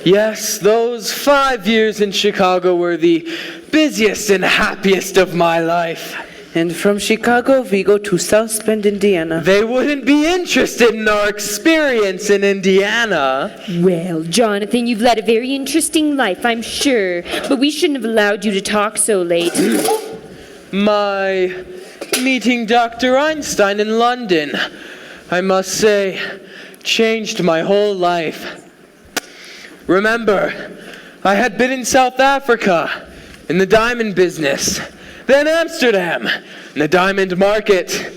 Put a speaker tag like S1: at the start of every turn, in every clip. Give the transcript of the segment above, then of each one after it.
S1: Yes, those 5 years in Chicago were the busiest and happiest of my life.
S2: And from Chicago, we go to South Bend, Indiana.
S1: They wouldn't be interested in our experience in Indiana.
S3: Well, Jonathan, you've led a very interesting life, I'm sure. But we shouldn't have allowed you to talk so late.
S1: My meeting Dr. Einstein in London, I must say, changed my whole life. Remember, I had been in South Africa, in the diamond business, then Amsterdam, in the diamond market.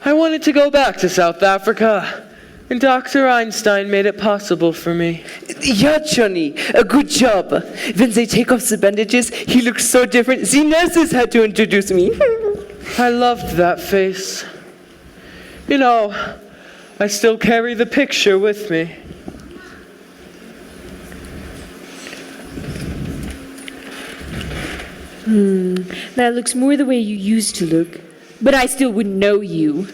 S1: I wanted to go back to South Africa, and Dr. Einstein made it possible for me.
S2: Yeah, Johnny, a good job. When they take off the bandages, he looks so different. The nurses had to introduce me.
S1: I loved that face. You know, I still carry the picture with me.
S3: That looks more the way you used to look. But I still wouldn't know you.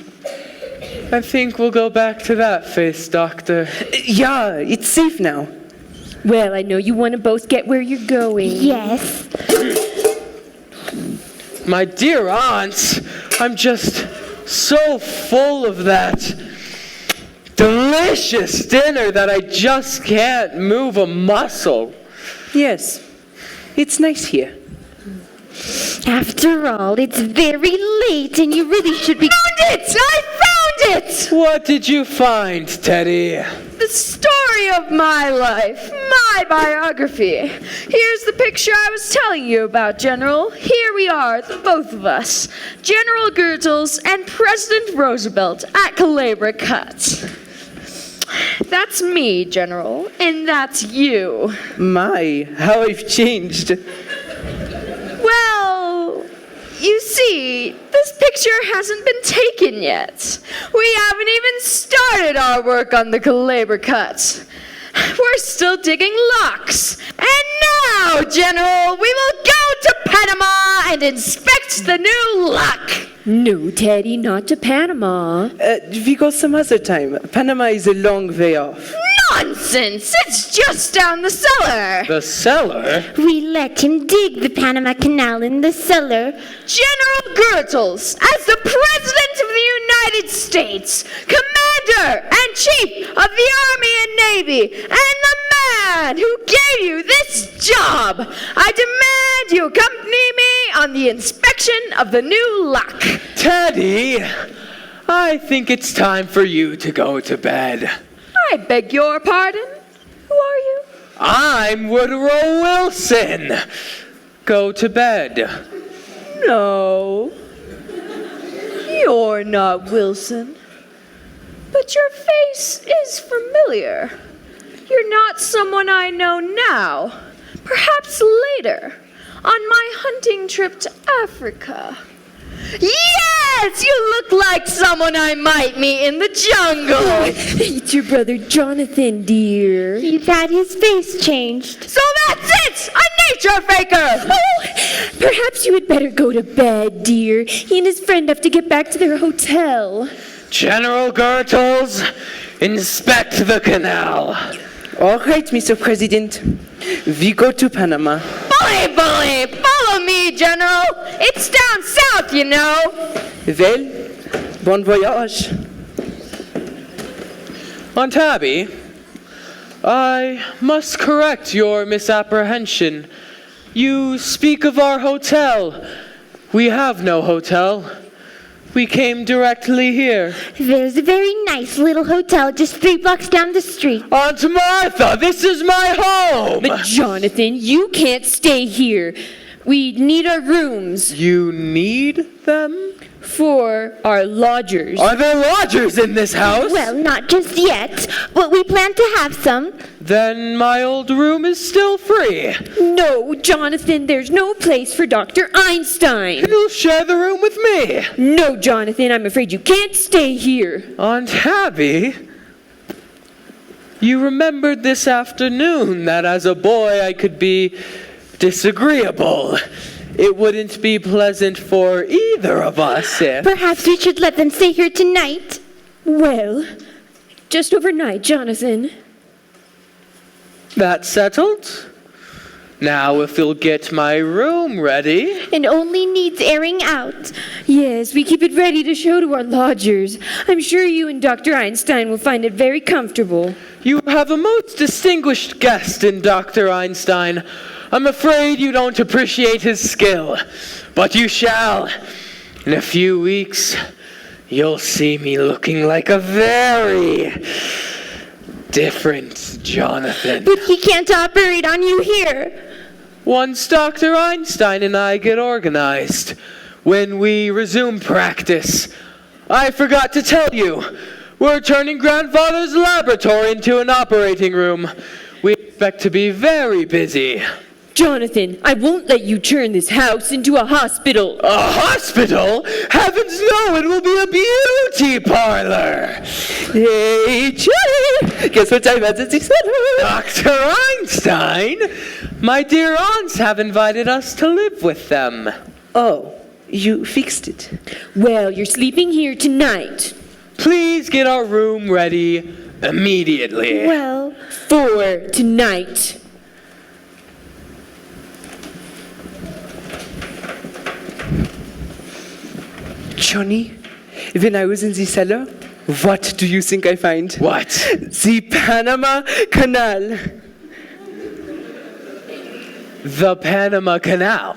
S1: I think we'll go back to that face, Doctor.
S2: Yeah, it's safe now.
S3: Well, I know you want to both get where you're going.
S4: Yes.
S1: My dear aunts, I'm just so full of that delicious dinner that I just can't move a muscle.
S2: Yes, it's nice here.
S4: After all, it's very late and you really should be...
S5: Found it! I found it!
S1: What did you find, Teddy?
S5: The story of my life. My biography. Here's the picture I was telling you about, General. Here we are, the both of us. General Goethals and President Roosevelt at Calabria Cut. That's me, General, and that's you.
S2: My, how I've changed.
S5: Well, you see, this picture hasn't been taken yet. We haven't even started our work on the Calabria Cut. We're still digging locks. And now, General, we will go to Panama and inspect the new lock.
S3: No, Teddy, not to Panama.
S2: We go some other time. Panama is a long way off.
S5: Nonsense! It's just down the cellar.
S1: The cellar?
S4: We let him dig the Panama Canal in the cellar.
S5: General Goethals, as the President of the United States, Commander and Chief of the Army and Navy, and the man who gave you this job, I demand you accompany me on the inspection of the new lock.
S1: Teddy, I think it's time for you to go to bed.
S5: I beg your pardon? Who are you?
S1: I'm Woodrow Wilson. Go to bed.
S5: No. You're not Wilson. But your face is familiar. You're not someone I know now. Perhaps later, on my hunting trip to Africa. Yes! You look like someone I might meet in the jungle.
S3: It's your brother Jonathan, dear.
S4: He's had his face changed.
S5: So that's it! A nature faker!
S3: Oh, perhaps you had better go to bed, dear. He and his friend have to get back to their hotel.
S1: General Goethals, inspect the canal.
S2: All right, Mr. President. We go to Panama.
S5: Bully! Follow me, General! It's down south, you know!
S2: Well, bon voyage.
S1: Aunt Abby, I must correct your misapprehension. You speak of our hotel. We have no hotel. We came directly here.
S4: There's a very nice little hotel just 3 blocks down the street.
S1: Aunt Martha, this is my home!
S3: But Jonathan, you can't stay here. We need our rooms
S1: You need them?
S3: for our lodgers.
S1: Are there lodgers in this house?
S4: Well, not just yet, but we plan to have some.
S1: Then my old room is still free.
S3: No, Jonathan, there's no place for Dr. Einstein.
S1: You'll share the room with me.
S3: No, Jonathan, I'm afraid you can't stay here.
S1: Aunt Abby, you remembered this afternoon that as a boy I could be disagreeable. It wouldn't be pleasant for either of us if...
S4: Perhaps we should let them stay here tonight.
S3: Well, just overnight, Jonathan.
S1: That settled? Now if you'll get my room ready.
S4: It only needs airing out.
S3: Yes, we keep it ready to show to our lodgers. I'm sure you and Dr. Einstein will find it very comfortable.
S1: You have a most distinguished guest in Dr. Einstein. I'm afraid you don't appreciate his skill, but you shall. In a few weeks, you'll see me looking like a very different Jonathan.
S4: But he can't operate on you here.
S1: Once Dr. Einstein and I get organized, when we resume practice, I forgot to tell you, we're turning Grandfather's laboratory into an operating room. We expect to be very busy.
S3: Jonathan, I won't let you turn this house into a hospital.
S1: A hospital? Heavens no, it will be a beauty parlor.
S2: Hey, Johnny! Guess what time is it?
S1: Dr. Einstein? My dear aunts have invited us to live with them.
S2: Oh, you fixed it.
S3: Well, you're sleeping here tonight.
S1: Please get our room ready immediately.
S4: Well,
S3: For tonight.
S2: Johnny, when I was in the cellar, what do you think I find?
S1: What?
S2: The Panama Canal.
S1: The Panama Canal.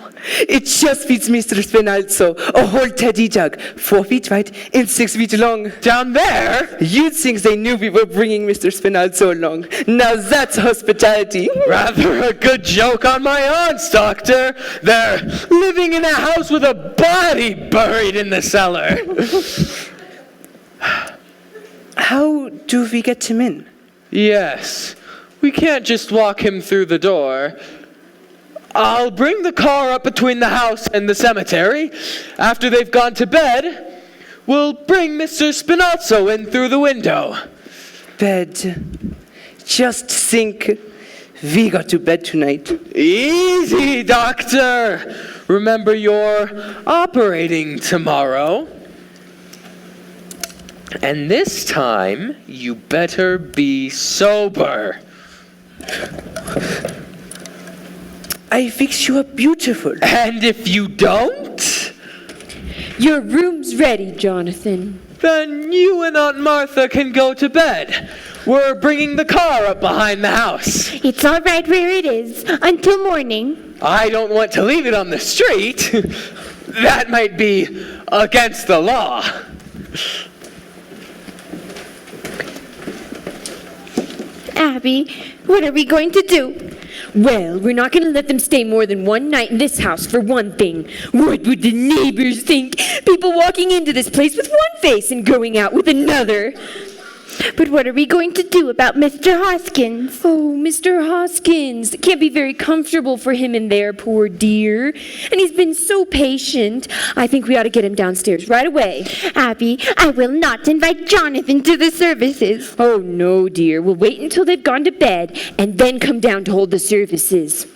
S2: It just fits Mr. Spinalzo, a whole teddy jug, 4 feet wide and 6 feet long.
S1: Down there?
S2: You'd think they knew we were bringing Mr. Spinalzo along. Now that's hospitality.
S1: Rather a good joke on my aunts, Doctor. They're living in a house with a body buried in the cellar.
S2: How do we get him in?
S1: Yes, we can't just walk him through the door. I'll bring the car up between the house and the cemetery. After they've gone to bed, we'll bring Mr. Spinalzo in through the window.
S2: Bed. Just think, we got to bed tonight.
S1: Easy, Doctor. Remember, you're operating tomorrow. And this time, you better be sober.
S2: I fix you up beautiful.
S1: And if you don't,
S3: Your room's ready, Jonathan.
S1: then you and Aunt Martha can go to bed. We're bringing the car up behind the house.
S4: it's all right where it is until morning.
S1: I don't want to leave it on the street. That might be against the law.
S4: Abby, what are we going to do?
S3: Well, we're not going to let them stay more than one night in this house, for one thing. What would the neighbors think? People walking into this place with one face and going out with another.
S4: But what are we going to do about Mr. Hoskins?
S3: Oh, Mr. Hoskins. It can't be very comfortable for him in there, poor dear. And he's been so patient. I think we ought to get him downstairs right away.
S4: Abby, I will not invite Jonathan to the services.
S3: Oh, no, dear. We'll wait until they've gone to bed and then come down to hold the services.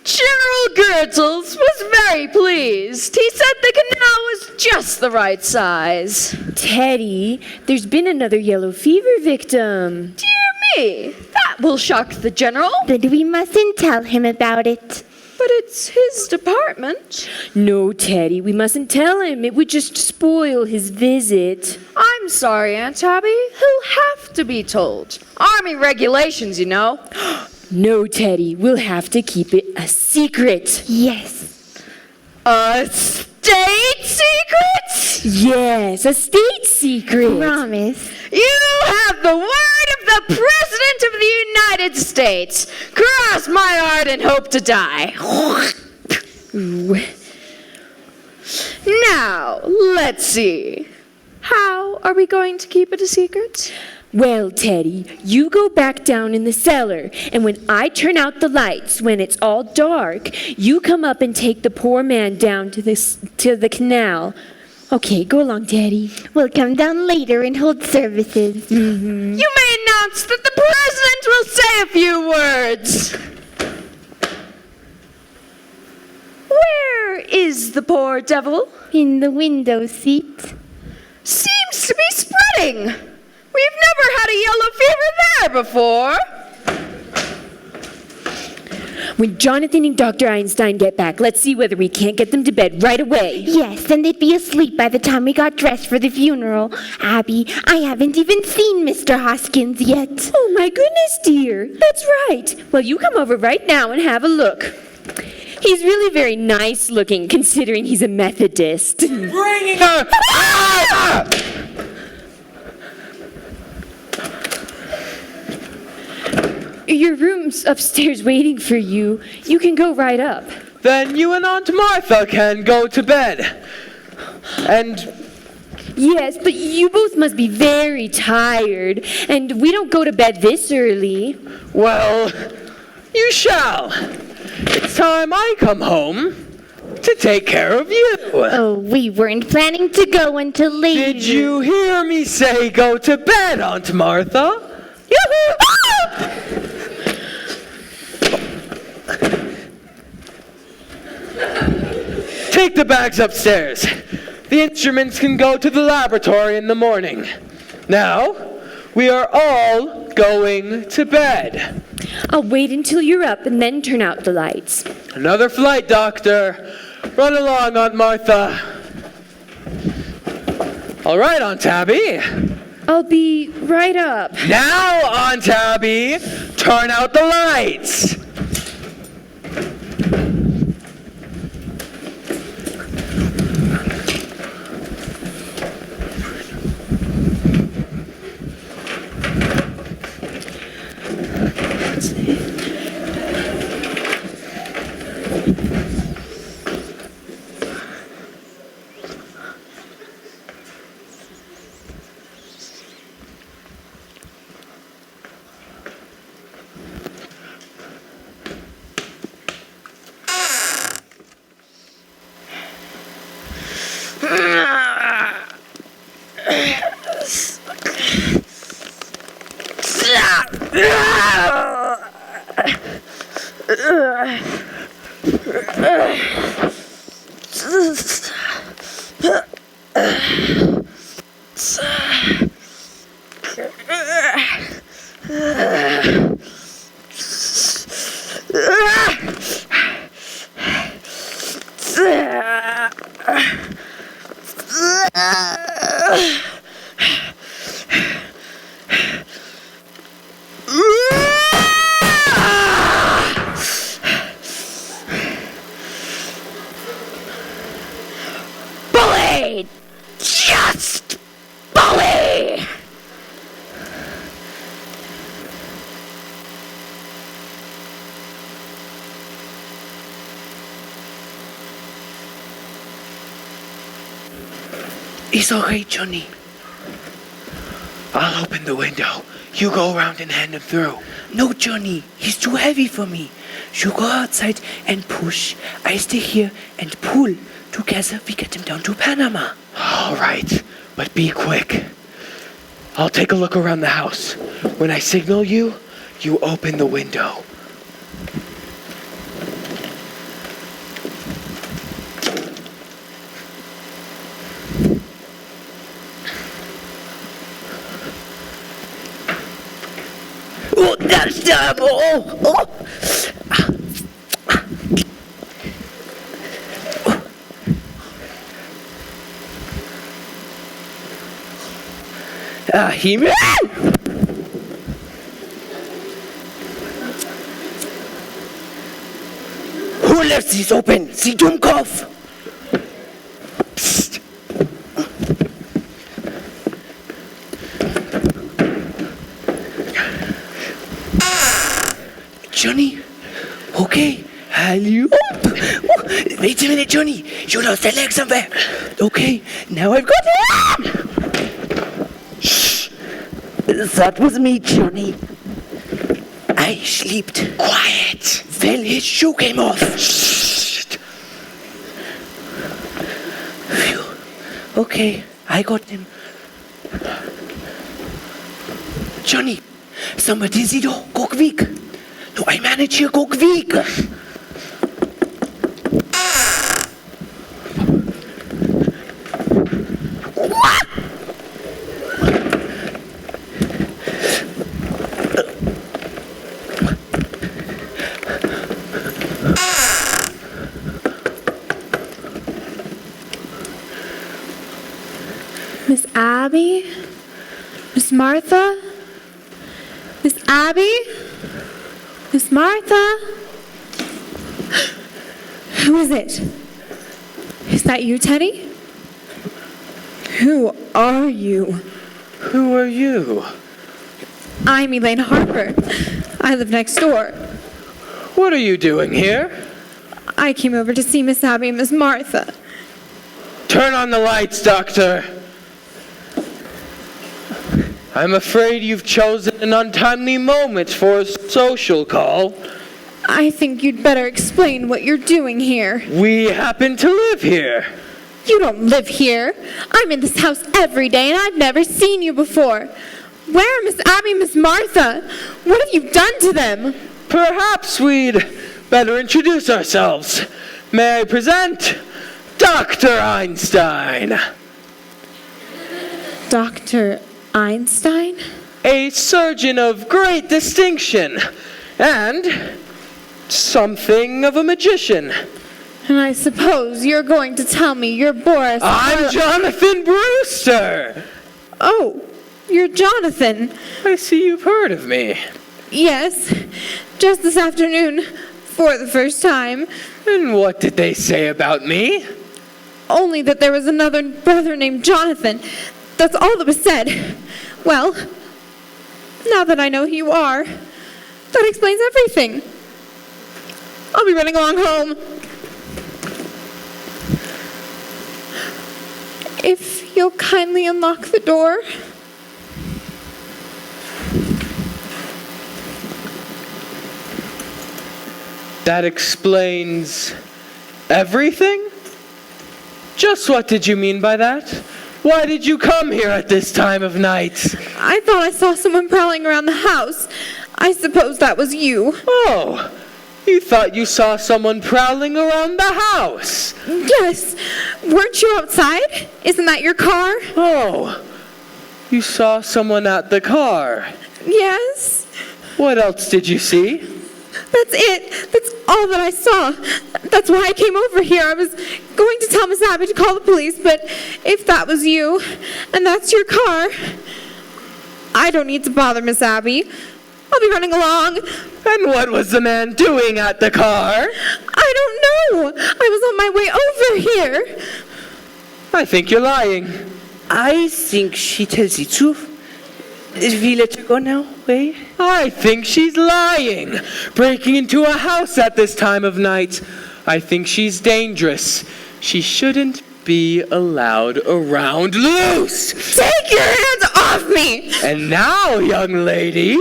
S5: General Goethals was very pleased. He said the canal was just the right size.
S3: Teddy, there's been another yellow fever victim.
S5: Dear me, that will shock the general.
S4: Then we mustn't tell him about it.
S5: But it's his department.
S3: No, Teddy, we mustn't tell him. It would just spoil his visit.
S5: I'm sorry, Aunt Tabby. He'll have to be told. Army regulations, you know.
S3: No, Teddy, we'll have to keep it a secret.
S4: Yes.
S5: A state secret?
S3: Yes, a state secret.
S4: Promise.
S5: You have the word of the President of the United States. Cross my heart and hope to die.
S3: Ooh.
S5: Now, let's see. How are we going to keep it a secret?
S3: Well, Teddy, you go back down in the cellar, and when I turn out the lights, when it's all dark, you come up and take the poor man down to the canal. Okay, go along, Teddy.
S4: We'll come down later and hold services.
S5: You may announce that the President will say a few words. Where is the poor devil?
S4: In the window seat.
S5: Seems to be spreading. We've never had a yellow fever there before.
S3: When Jonathan and Dr. Einstein get back, let's see whether we can't get them to bed right away.
S4: Yes, and they'd be asleep by the time we got dressed for the funeral. Abby, I haven't even seen Mr. Hoskins yet.
S3: Oh my goodness, dear. That's right. Well, you come over right now and have a look. He's really very nice looking, considering he's a Methodist.
S1: Bringing her!
S3: Your room's upstairs waiting for you. You can go right up.
S1: Then you and Aunt Martha can go to bed. And
S3: Yes, but you both must be very tired, and we don't go to bed this early.
S1: well, you shall. It's time I come home to take care of you.
S4: Oh, we weren't planning to go until later.
S1: Did you hear me say go to bed, Aunt Martha? Yoo-hoo! Take the bags upstairs. The instruments can go to the laboratory in the morning. Now, we are all going to bed.
S3: I'll wait until you're up and then turn out the lights.
S1: Another flight, Doctor. Run along, Aunt Martha. All right, Aunt Tabby.
S3: I'll be right up.
S1: Now, Aunt Tabby, turn out the lights.
S4: Bully! Just bully!
S2: It's all right, Johnny.
S1: I'll open the window. You go around and hand him through.
S2: No, Johnny, he's too heavy for me. You go outside and push. I stay here and pull. Together we get him down to Panama.
S1: All right, but be quick. I'll take a look around the house. When I signal you, you open the window.
S2: Oh, that's terrible! Oh. He-Man! Who left this open? Sie Dummkopf! Psst. Johnny? Okay. Hello? Oh, wait a minute, Johnny. You lost a leg somewhere. Okay, now I've got it! That was me, Johnny. I slept. Quiet. Well, his shoe came off. Shh. Phew. Okay, I got him. Johnny, somebody see do. Go quick. No, I manage here. Go quick.
S3: Abby? Miss Martha? Miss Abby? Miss Martha? Who is it? Is that you, Teddy? Who are you?
S1: Who are you?
S3: I'm Elaine Harper. I live next door.
S1: What are you doing here?
S3: I came over to see Miss Abby and Miss Martha.
S1: Turn on the lights, Doctor. I'm afraid you've chosen an untimely moment for a social call.
S3: I think you'd better explain what you're doing here.
S1: We happen to live here.
S3: You don't live here. I'm in this house every day, and I've never seen you before. Where are Miss Abby and Miss Martha? What have you done to them?
S1: Perhaps we'd better introduce ourselves. May I present Dr. Einstein?
S3: Dr. Einstein?
S1: A surgeon of great distinction and something of a magician.
S3: And I suppose you're going to tell me you're Boris.
S1: I'm Jonathan Brewster.
S3: Oh, you're Jonathan.
S1: I see you've heard of me.
S3: Yes, just this afternoon, for the first time.
S1: And what did they say about me?
S3: Only that there was another brother named Jonathan. That's all that was said. Well, now that I know who you are, that explains everything. I'll be running along home. If you'll kindly unlock the door.
S1: That explains everything? Just what did you mean by that? Why did you come here at this time of night?
S3: I thought I saw someone prowling around the house. I suppose that was you.
S1: Oh, you thought you saw someone prowling around the house?
S3: Yes. Weren't you outside? Isn't that your car?
S1: Oh, you saw someone at the car.
S3: Yes.
S1: What else did you see?
S3: That's it. That's all that I saw. That's why I came over here. I was going to tell Miss Abby to call the police, but if that was you, and that's your car, I don't need to bother Miss Abby. I'll be running along.
S1: And what was the man doing at the car?
S3: I don't know. I was on my way over here.
S1: I think you're lying.
S2: I think she tells the truth. We let her go now, eh?
S1: I think she's lying. Breaking into a house at this time of night. I think she's dangerous. She shouldn't be allowed around loose.
S3: Take your hands off me!
S1: And now, young lady,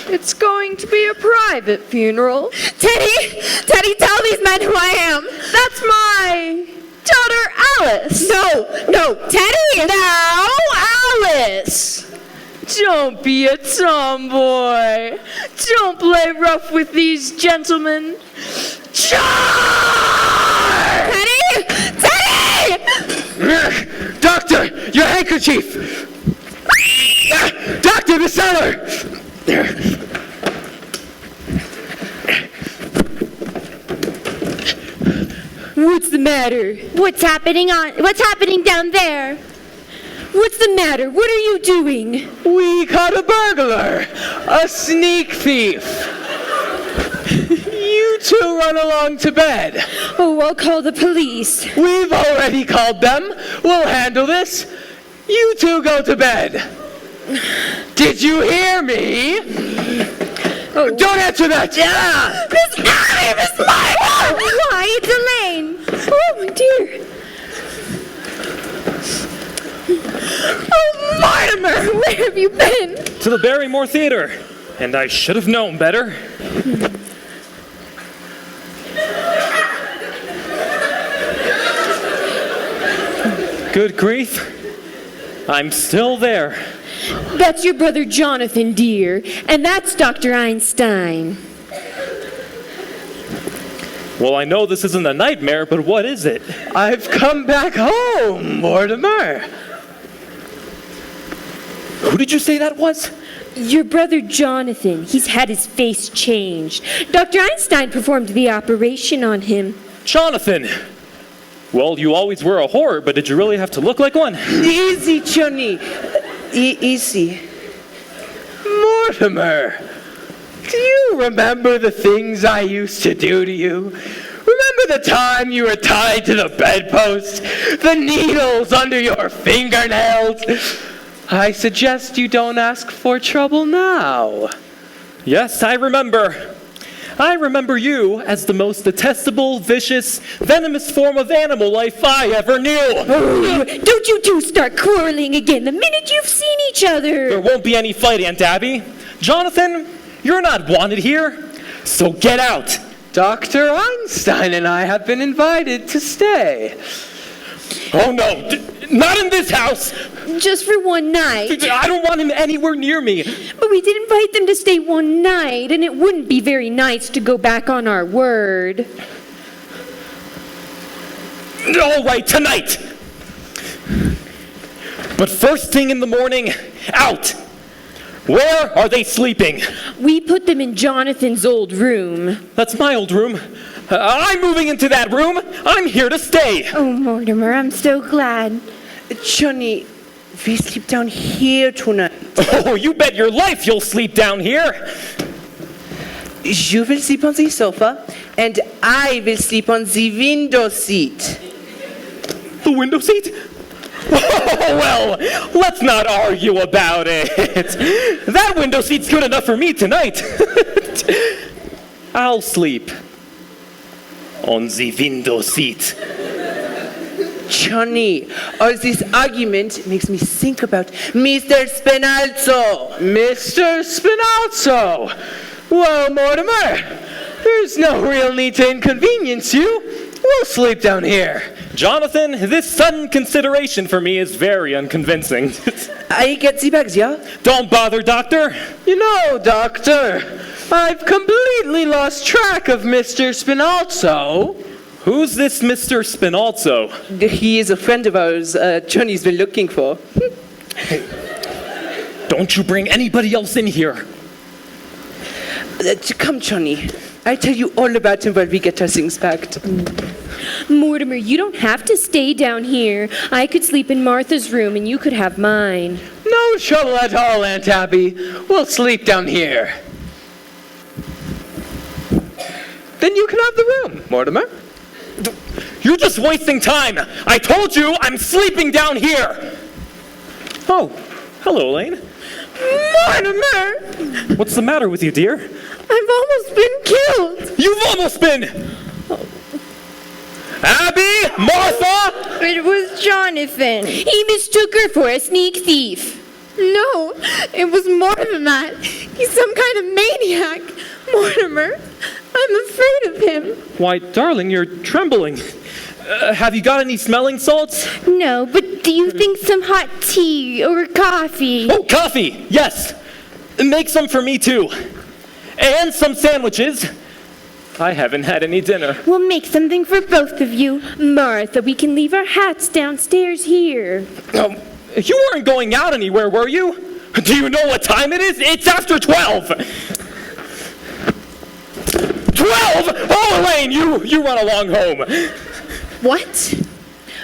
S5: It's going to be a private funeral.
S3: Teddy! Teddy, tell these men who I am!
S5: That's my daughter Alice.
S3: No, Teddy!
S5: Now, Alice! Don't be a tomboy. Don't play rough with these gentlemen. Charge!
S3: Teddy! Teddy!
S1: Doctor, your handkerchief! Doctor, the cellar!
S3: What's the matter?
S4: What's happening down there?
S3: What's the matter? What are you doing?
S1: We caught a burglar! A sneak thief! You two run along to bed.
S3: Oh, I'll call the police.
S1: We've already called them. We'll handle this. You two go to bed. Did you hear me?
S3: Oh.
S1: Don't answer that! Yeah!
S3: Miss Abby! Miss Martha!
S4: Why, it's Elaine.
S3: Oh, my dear. Oh, Mortimer! Where have you been?
S6: To the Barrymore Theater. And I should have known better. Good grief. I'm still there.
S3: That's your brother Jonathan, dear. And that's Dr. Einstein.
S6: Well, I know this isn't a nightmare, but what is it?
S1: I've come back home, Mortimer.
S6: Who did you say that was?
S3: Your brother Jonathan. He's had his face changed. Dr. Einstein performed the operation on him.
S6: Jonathan! Well, you always were a whore, but did you really have to look like one?
S2: Easy, Johnny. Easy.
S1: Mortimer, do you remember the things I used to do to you? Remember the time you were tied to the bedpost? The needles under your fingernails? I suggest you don't ask for trouble now.
S6: Yes, I remember. I remember you as the most detestable, vicious, venomous form of animal life I ever knew.
S3: Don't you two start quarreling again the minute you've seen each other.
S6: There won't be any fight, Aunt Abby. Jonathan, you're not wanted here, so get out.
S1: Dr. Einstein and I have been invited to stay.
S6: Oh no, not in this house.
S3: Just for one night.
S6: I don't want him anywhere near me.
S3: But we did invite them to stay one night, and it wouldn't be very nice to go back on our word.
S6: All right, tonight. But first thing in the morning, out. Where are they sleeping?
S3: We put them in Jonathan's old room.
S6: That's my old room. I'm moving into that room. I'm here to stay.
S4: Oh, Mortimer, I'm so glad.
S2: Johnny, we sleep down here tonight.
S6: Oh, you bet your life you'll sleep down here.
S2: You will sleep on the sofa, and I will sleep on the window seat.
S6: The window seat? Oh, well, let's not argue about it. That window seat's good enough for me tonight. I'll sleep on the window seat.
S2: Johnny, all this argument makes me think about Mr. Spinalzo.
S1: Mr. Spinalzo! Well, Mortimer, there's no real need to inconvenience you. We'll sleep down here.
S6: Jonathan, this sudden consideration for me is very unconvincing.
S2: I get the bags, yeah?
S6: Don't bother, Doctor.
S1: You know, Doctor, I've completely lost track of Mr. Spinalzo.
S6: Who's this Mr. Spinalzo?
S2: He is a friend of ours Johnny's been looking for.
S6: Don't you bring anybody else in here.
S2: Come, Johnny. I'll tell you all about him while we get our things packed.
S3: Mortimer, you don't have to stay down here. I could sleep in Martha's room and you could have mine.
S1: No trouble at all, Aunt Abby. We'll sleep down here. Then you can have the room, Mortimer.
S6: You're just wasting time. I told you I'm sleeping down here. Oh, hello, Elaine.
S5: Mortimer!
S6: What's the matter with you, dear?
S5: I've almost been killed!
S6: You've almost been! Abby! Martha!
S5: It was Jonathan.
S3: He mistook her for a sneak thief.
S5: No, it was more than that. He's some kind of maniac. Mortimer, I'm afraid of him.
S6: Why, darling, you're trembling. Have you got any smelling salts?
S4: No, but do you think some hot tea or coffee?
S6: Oh, coffee! Yes! Make some for me, too. And some sandwiches. I haven't had any dinner.
S4: We'll make something for both of you.
S3: Martha, we can leave our hats downstairs here.
S6: You weren't going out anywhere, were you? Do you know what time it is? It's after 12! 12? Oh, Elaine, you run along home.
S3: What?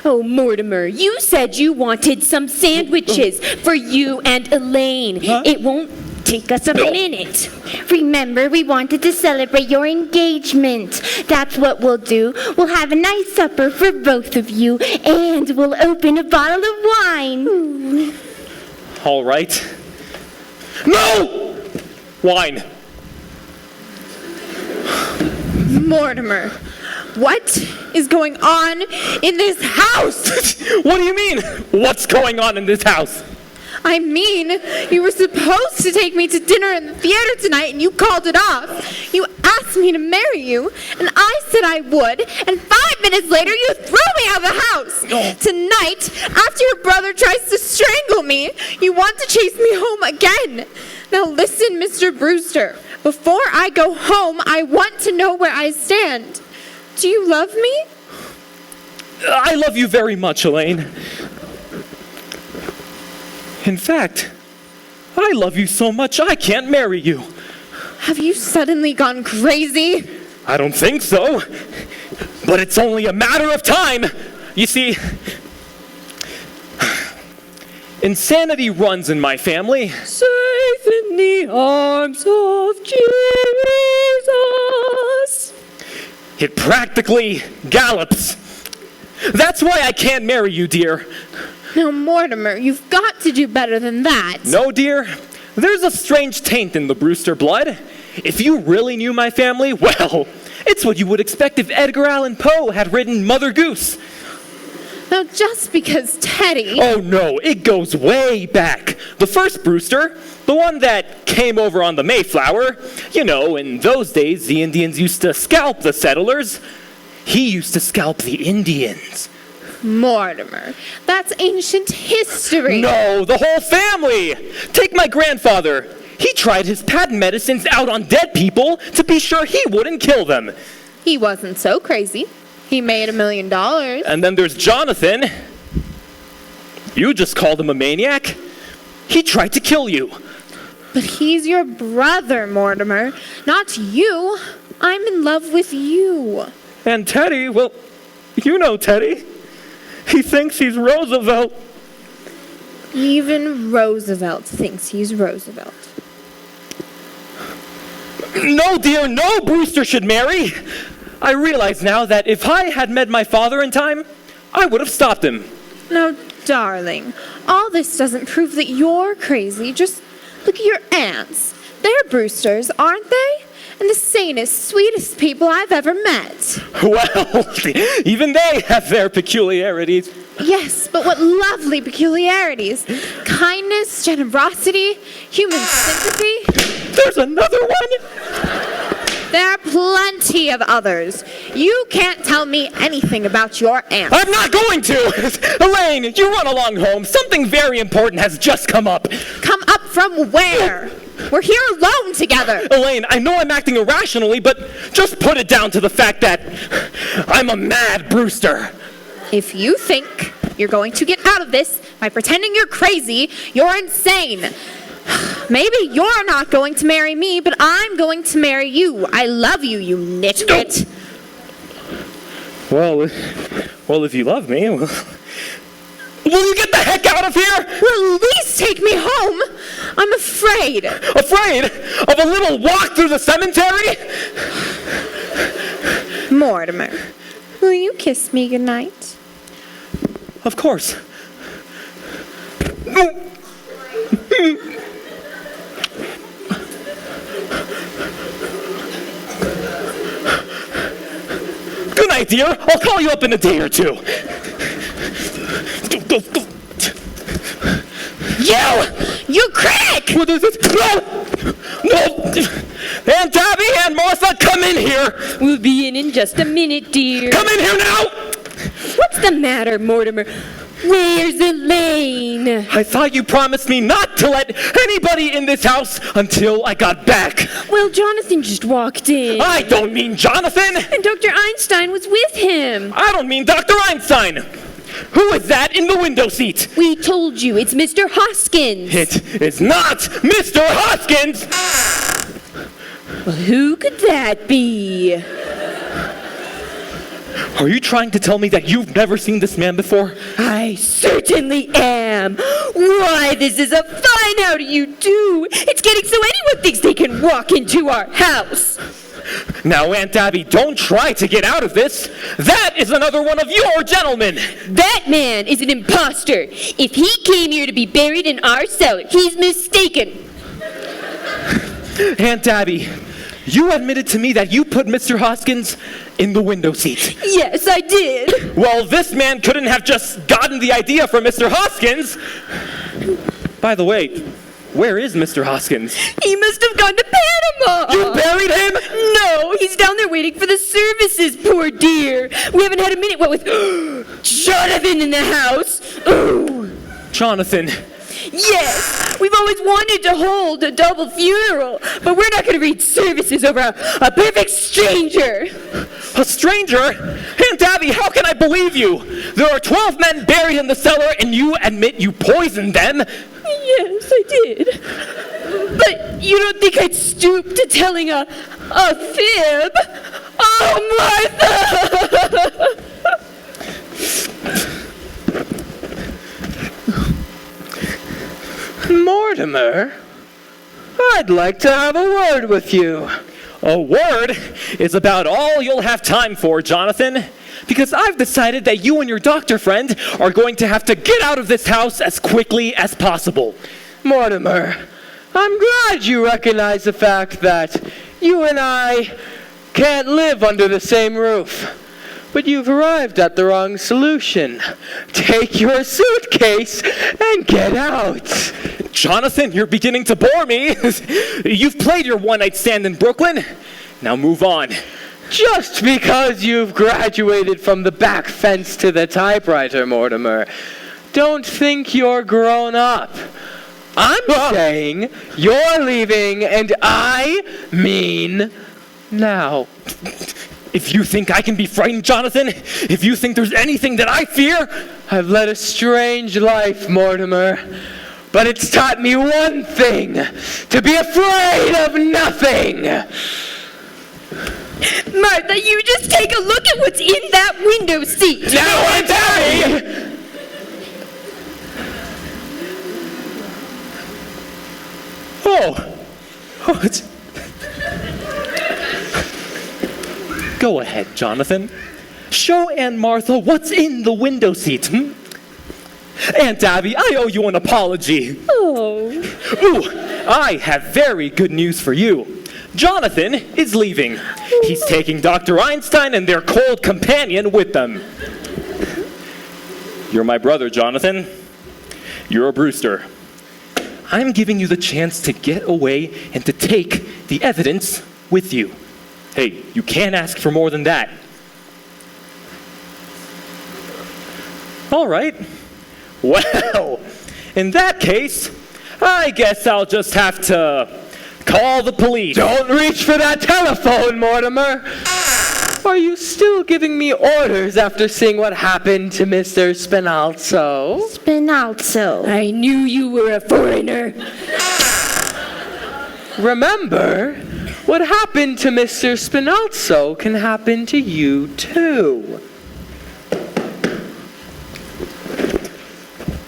S3: Oh, Mortimer, you said you wanted some sandwiches for you and Elaine.
S6: Huh?
S3: It won't take us a minute.
S4: Remember, we wanted to celebrate your engagement. That's what we'll do. We'll have a nice supper for both of you, and we'll open a bottle of wine.
S6: All right. No! Wine.
S5: Mortimer, what is going on in this house?
S6: What do you mean? What's going on in this house?
S5: I mean, you were supposed to take me to dinner in the theater tonight and you called it off. You asked me to marry you, and I said I would, and 5 minutes later you threw me out of the house.
S6: Oh.
S5: Tonight, after your brother tries to strangle me, you want to chase me home again. Now listen, Mr. Brewster. Before I go home, I want to know where I stand. Do you love me?
S6: I love you very much, Elaine. In fact, I love you so much I can't marry you.
S5: Have you suddenly gone crazy?
S6: I don't think so. But it's only a matter of time. You see, insanity runs in my family.
S3: Safe in the arms of Jesus.
S6: It practically gallops. That's why I can't marry you, dear.
S5: Now, Mortimer, you've got to do better than that.
S6: No, dear. There's a strange taint in the Brewster blood. If you really knew my family, well, it's what you would expect if Edgar Allan Poe had written Mother Goose.
S5: Now, just because Teddy...
S6: Oh, no, it goes way back. The first Brewster, the one that came over on the Mayflower, you know, in those days, the Indians used to scalp the settlers. He used to scalp the Indians.
S5: Mortimer, that's ancient history.
S6: No, the whole family. Take my grandfather. He tried his patent medicines out on dead people to be sure he wouldn't kill them.
S5: He wasn't so crazy. He made $1 million.
S6: And then there's Jonathan. You just called him a maniac. He tried to kill you.
S5: But he's your brother, Mortimer, not you. I'm in love with you.
S6: And Teddy, well, you know Teddy. He thinks he's Roosevelt.
S5: Even Roosevelt thinks he's Roosevelt.
S6: No, dear, no Brewster should marry. I realize now that if I had met my father in time, I would have stopped him.
S5: Now, darling, all this doesn't prove that you're crazy. Just look at your aunts. They're Brewsters, aren't they? And the sanest, sweetest people I've ever met.
S6: Well, even they have their peculiarities.
S5: Yes, but what lovely peculiarities. Kindness, generosity, human sympathy.
S6: There's another one?
S5: There are plenty of others. You can't tell me anything about your aunt.
S6: I'm not going to! Elaine, you run along home. Something very important has just come up.
S5: Come up from where? We're here alone together.
S6: Elaine, I know I'm acting irrationally, but just put it down to the fact that I'm a mad Brewster.
S5: If you think you're going to get out of this by pretending you're crazy, you're insane. Maybe you're not going to marry me, but I'm going to marry you. I love you, you nitwit.
S6: Well, if you love me, well... Will you get the heck out of here?
S5: Well, at least take me home. I'm afraid.
S6: Afraid of a little walk through the cemetery?
S5: Mortimer, will you kiss me goodnight?
S6: Of course. Good night, dear. I'll call you up in a day or two.
S5: You critic!
S6: What is it? No! Aunt Tabby and Martha, come in here!
S3: We'll be in just a minute, dear.
S6: Come in here now!
S3: What's the matter, Mortimer? Where's Elaine?
S6: I thought you promised me not to let anybody in this house until I got back.
S3: Well, Jonathan just walked in.
S6: I don't mean Jonathan!
S3: And Dr. Einstein was with him.
S6: I don't mean Dr. Einstein! Who is that in the window seat?
S3: We told you, it's Mr. Hoskins.
S6: It is not Mr. Hoskins!
S3: Well, who could that be?
S6: Are you trying to tell me that you've never seen this man before?
S3: I certainly am. Why, this is a fine how do you do. It's getting so anyone thinks they can walk into our house.
S6: Now, Aunt Abby, don't try to get out of this. That is another one of your gentlemen.
S3: That man is an imposter. If he came here to be buried in our cellar, he's mistaken.
S6: Aunt Abby, you admitted to me that you put Mr. Hoskins in the window seat.
S3: Yes, I did.
S6: Well, this man couldn't have just gotten the idea from Mr. Hoskins. By the way, where is Mr. Hoskins?
S3: He must have gone to Panama.
S6: You buried him?
S3: No, he's down there waiting for the services, poor dear. We haven't had a minute, what with Jonathan in the house. Oh.
S6: Jonathan.
S3: Yes, we've always wanted to hold a double funeral, but we're not going to read services over a perfect stranger.
S6: A stranger? Aunt Abby, how can I believe you? There are 12 men buried in the cellar and you admit you poisoned them?
S3: Yes, I did. But you don't think I'd stoop to telling a fib? Oh, Martha!
S1: Mortimer, I'd like to have a word with you.
S6: A word is about all you'll have time for, Jonathan. Because I've decided that you and your doctor friend are going to have to get out of this house as quickly as possible.
S1: Mortimer, I'm glad you recognize the fact that you and I can't live under the same roof. But you've arrived at the wrong solution. Take your suitcase and get out.
S6: Jonathan, you're beginning to bore me. You've played your one-night stand in Brooklyn. Now move on.
S1: Just because you've graduated from the back fence to the typewriter, Mortimer, don't think you're grown up. I'm saying you're leaving, and I mean now.
S6: If you think I can be frightened, Jonathan, if you think there's anything that I fear,
S1: I've led a strange life, Mortimer, but it's taught me one thing, to be afraid of nothing.
S3: Martha, you just take a look at what's in that window seat.
S1: Now I'm happy!
S6: Oh, it's... Go ahead, Jonathan. Show Aunt Martha what's in the window seat. Aunt Abby, I owe you an apology.
S3: Oh.
S6: Ooh, I have very good news for you. Jonathan is leaving. He's taking Dr. Einstein and their cold companion with them. You're my brother, Jonathan. You're a Brewster. I'm giving you the chance to get away and to take the evidence with you. Hey, you can't ask for more than that. All right. Well, in that case, I guess I'll just have to call the police.
S1: Don't reach for that telephone, Mortimer. Are you still giving me orders after seeing what happened to Mr. Spinalzo?
S4: Spinalzo.
S3: I knew you were a foreigner.
S1: Remember, what happened to Mr. Spinalzo can happen to you too.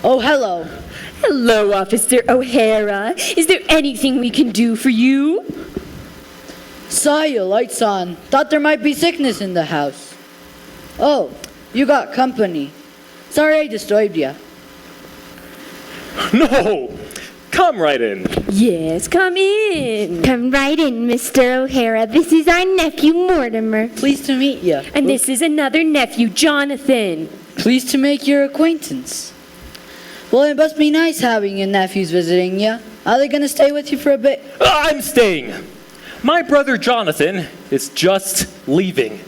S2: Oh, hello.
S3: Hello, Officer O'Hara. Is there anything we can do for you?
S2: Saw your lights on. Thought there might be sickness in the house. Oh, you got company. Sorry I disturbed you.
S6: No! Come right in.
S3: Yes, come in.
S4: Come right in, Mr. O'Hara. This is our nephew, Mortimer.
S2: Pleased to meet you.
S3: And this is another nephew, Jonathan.
S2: Pleased to make your acquaintance. Well, it must be nice having your nephews visiting you. Are they going to stay with you for a bit?
S6: I'm staying. My brother Jonathan is just leaving.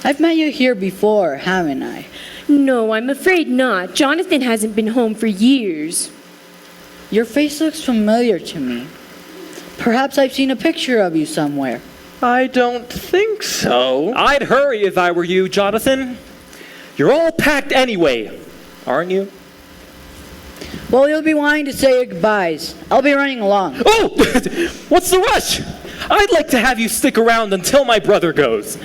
S2: I've met you here before, haven't I?
S3: No, I'm afraid not. Jonathan hasn't been home for years.
S2: Your face looks familiar to me. Perhaps I've seen a picture of you somewhere.
S1: I don't think so.
S6: I'd hurry if I were you, Jonathan. You're all packed anyway, aren't you?
S2: Well, you'll be wanting to say your goodbyes. I'll be running along.
S6: Oh! What's the rush? I'd like to have you stick around until my brother goes.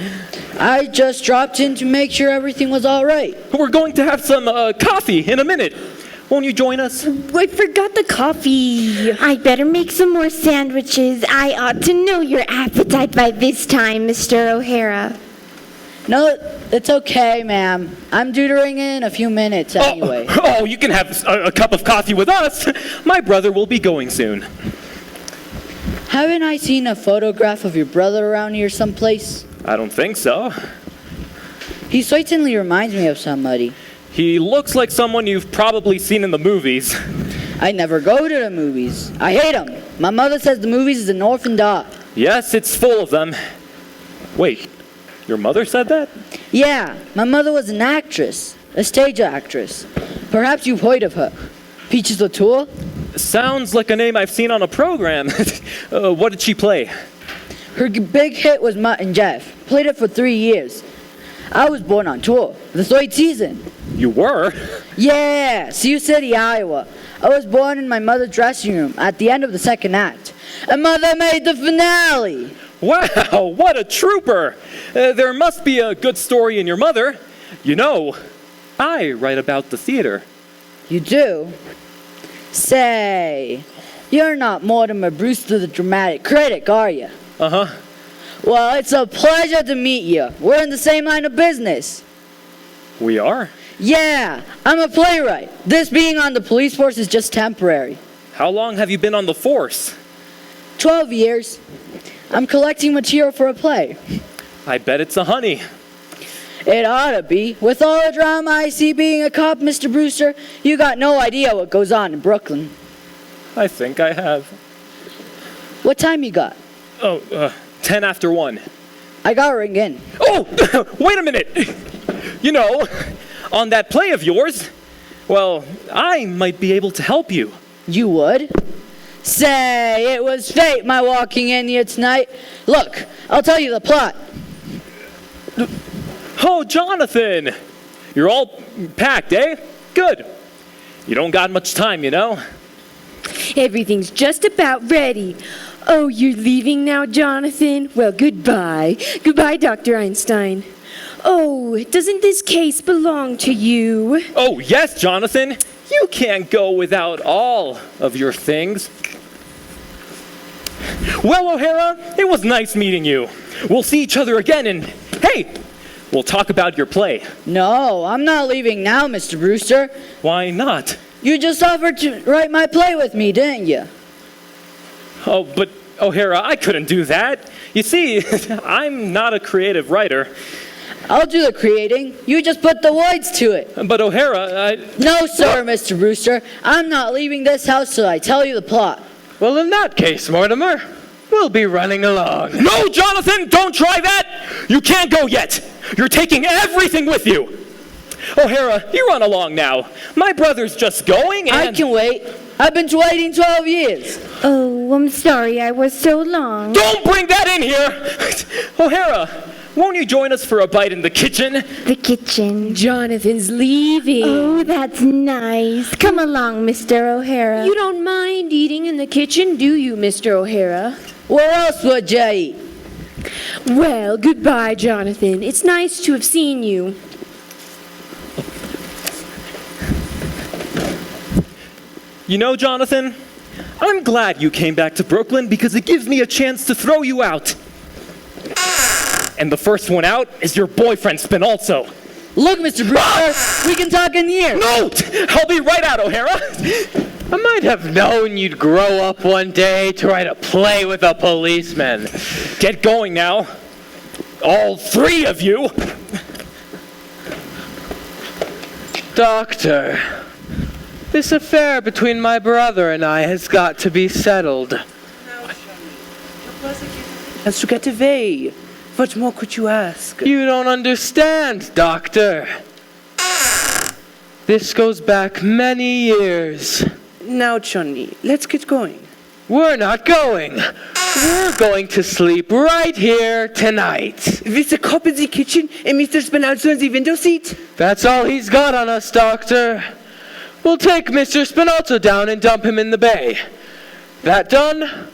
S2: I just dropped in to make sure everything was all right.
S6: We're going to have some coffee in a minute. Won't you join us?
S3: I forgot the coffee.
S4: I better make some more sandwiches. I ought to know your appetite by this time, Mr. O'Hara.
S2: No, it's okay, ma'am. I'm due to ring in a few minutes anyway.
S6: Oh, you can have a cup of coffee with us. My brother will be going soon.
S2: Haven't I seen a photograph of your brother around here someplace?
S6: I don't think so.
S2: He certainly reminds me of somebody.
S6: He looks like someone you've probably seen in the movies.
S2: I never go to the movies. I hate them. My mother says the movies is an orphan dog.
S6: Yes, it's full of them. Wait, your mother said that?
S2: Yeah, my mother was an actress, a stage actress. Perhaps you've heard of her. Peaches Latour?
S6: Sounds like a name I've seen on a program. What did she play?
S2: Her big hit was Mutt and Jeff. Played it for 3 years. I was born on tour, the 3rd season.
S6: You were?
S2: Yeah, Sioux City, Iowa. I was born in my mother's dressing room at the end of the 2nd act. And Mother made the finale.
S6: Wow, what a trooper! There must be a good story in your mother. You know, I write about the theater.
S7: You do? Say, you're not Mortimer Brewster, the dramatic critic, are you?
S6: Uh-huh.
S7: Well, it's a pleasure to meet you. We're in the same line of business.
S6: We are?
S7: Yeah, I'm a playwright. This being on the police force is just temporary.
S6: How long have you been on the force?
S7: 12 years. I'm collecting material for a play.
S6: I bet it's a honey.
S7: It ought to be. With all the drama I see being a cop, Mr. Brewster, you got no idea what goes on in Brooklyn.
S6: I think I have.
S7: What time you got?
S6: 10 after 1.
S7: I got a ring in.
S6: Oh, wait a minute. You know, on that play of yours, well, I might be able to help you.
S7: You would? Say, it was fate my walking in here tonight. Look, I'll tell you the plot.
S6: Oh, Jonathan! You're all packed, eh? Good. You don't got much time, you know?
S3: Everything's just about ready. Oh, you're leaving now, Jonathan? Well, goodbye. Goodbye, Dr. Einstein. Oh, doesn't this case belong to you?
S6: Oh, yes, Jonathan. You can't go without all of your things. Well, O'Hara, it was nice meeting you. We'll see each other again, and hey, we'll talk about your play.
S7: No, I'm not leaving now, Mr. Brewster.
S6: Why not?
S7: You just offered to write my play with me, didn't you?
S6: Oh, but O'Hara, I couldn't do that. You see, I'm not a creative writer.
S7: I'll do the creating. You just put the words to it.
S6: But O'Hara,
S7: No, sir, Mr. Brewster. I'm not leaving this house till I tell you the plot.
S1: Well, in that case, Mortimer, we'll be running along.
S6: No, Jonathan, don't try that! You can't go yet! You're taking everything with you! O'Hara, you run along now. My brother's just going and...
S7: I can wait. I've been waiting 12 years.
S4: Oh, I'm sorry I was so long.
S6: Don't bring that in here! O'Hara, won't you join us for a bite in the kitchen?
S4: The kitchen.
S3: Jonathan's leaving.
S4: Oh, that's nice. Come along, Mr. O'Hara.
S3: You don't mind eating in the kitchen, do you, Mr. O'Hara?
S7: Where else would you eat?
S3: Well, goodbye, Jonathan. It's nice to have seen you.
S6: You know, Jonathan, I'm glad you came back to Brooklyn because it gives me a chance to throw you out. And the first one out is your boyfriend, Spinalzo.
S7: Look, Mr. Brewster, we can talk in here.
S6: No! I'll be right out, O'Hara!
S1: I might have known you'd grow up one day to write a play with a policeman.
S6: Get going now. All 3 of you!
S1: Doctor, this affair between my brother and I has got to be settled.
S2: Has to get away. What more could you ask?
S1: You don't understand, Doctor. This goes back many years.
S2: Now, Johnny, let's get going.
S1: We're not going. We're going to sleep right here tonight.
S2: With the cop in the kitchen and Mr. Spinalzo in the window seat?
S1: That's all he's got on us, Doctor. We'll take Mr. Spinalzo down and dump him in the bay. That done,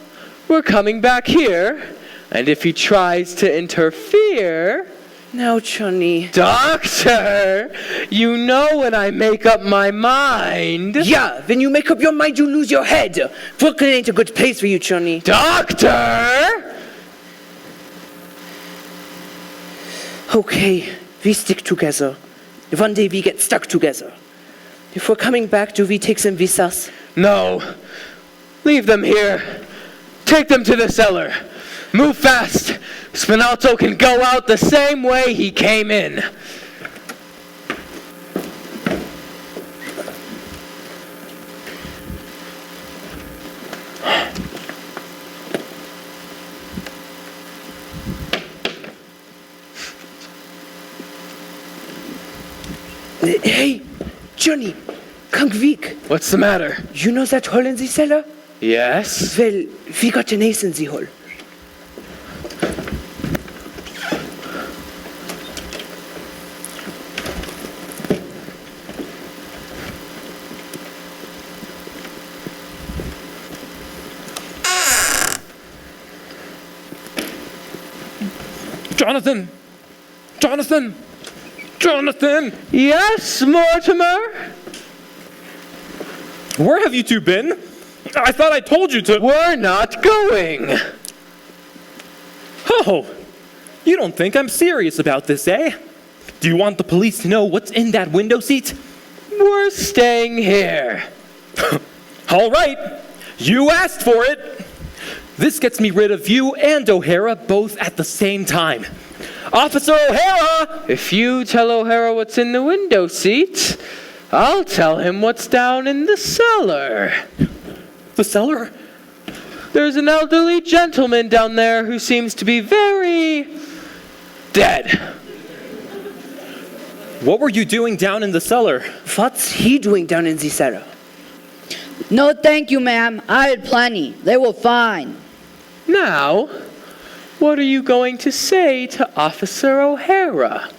S1: we're coming back here, and if he tries to interfere...
S2: Now, Johnny.
S1: Doctor, you know when I make up my mind.
S2: Yeah, when you make up your mind, you lose your head. Brooklyn ain't a good place for you, Johnny.
S1: Doctor!
S2: Okay, we stick together. One day we get stuck together. If we're coming back, do we take them with us?
S1: No. Leave them here. Take them to the cellar. Move fast. Spinalzo can go out the same way he came in.
S2: Hey, Johnny, come quick.
S1: What's the matter?
S2: You know that hole in the cellar?
S1: Yes?
S2: Well, we got an ace in the hole.
S6: Jonathan! Jonathan! Jonathan!
S1: Yes, Mortimer?
S6: Where have you two been? I thought I told you to...
S1: We're not going.
S6: Oh, you don't think I'm serious about this, eh? Do you want the police to know what's in that window seat?
S1: We're staying here.
S6: All right, you asked for it. This gets me rid of you and O'Hara both at the same time. Officer O'Hara!
S1: If you tell O'Hara what's in the window seat, I'll tell him what's down in the cellar.
S6: The cellar?
S1: There's an elderly gentleman down there who seems to be very dead.
S6: What were you doing down in the cellar?
S2: What's he doing down in the cellar?
S7: No, thank you, ma'am. I had plenty. They were fine.
S1: Now, what are you going to say to Officer O'Hara?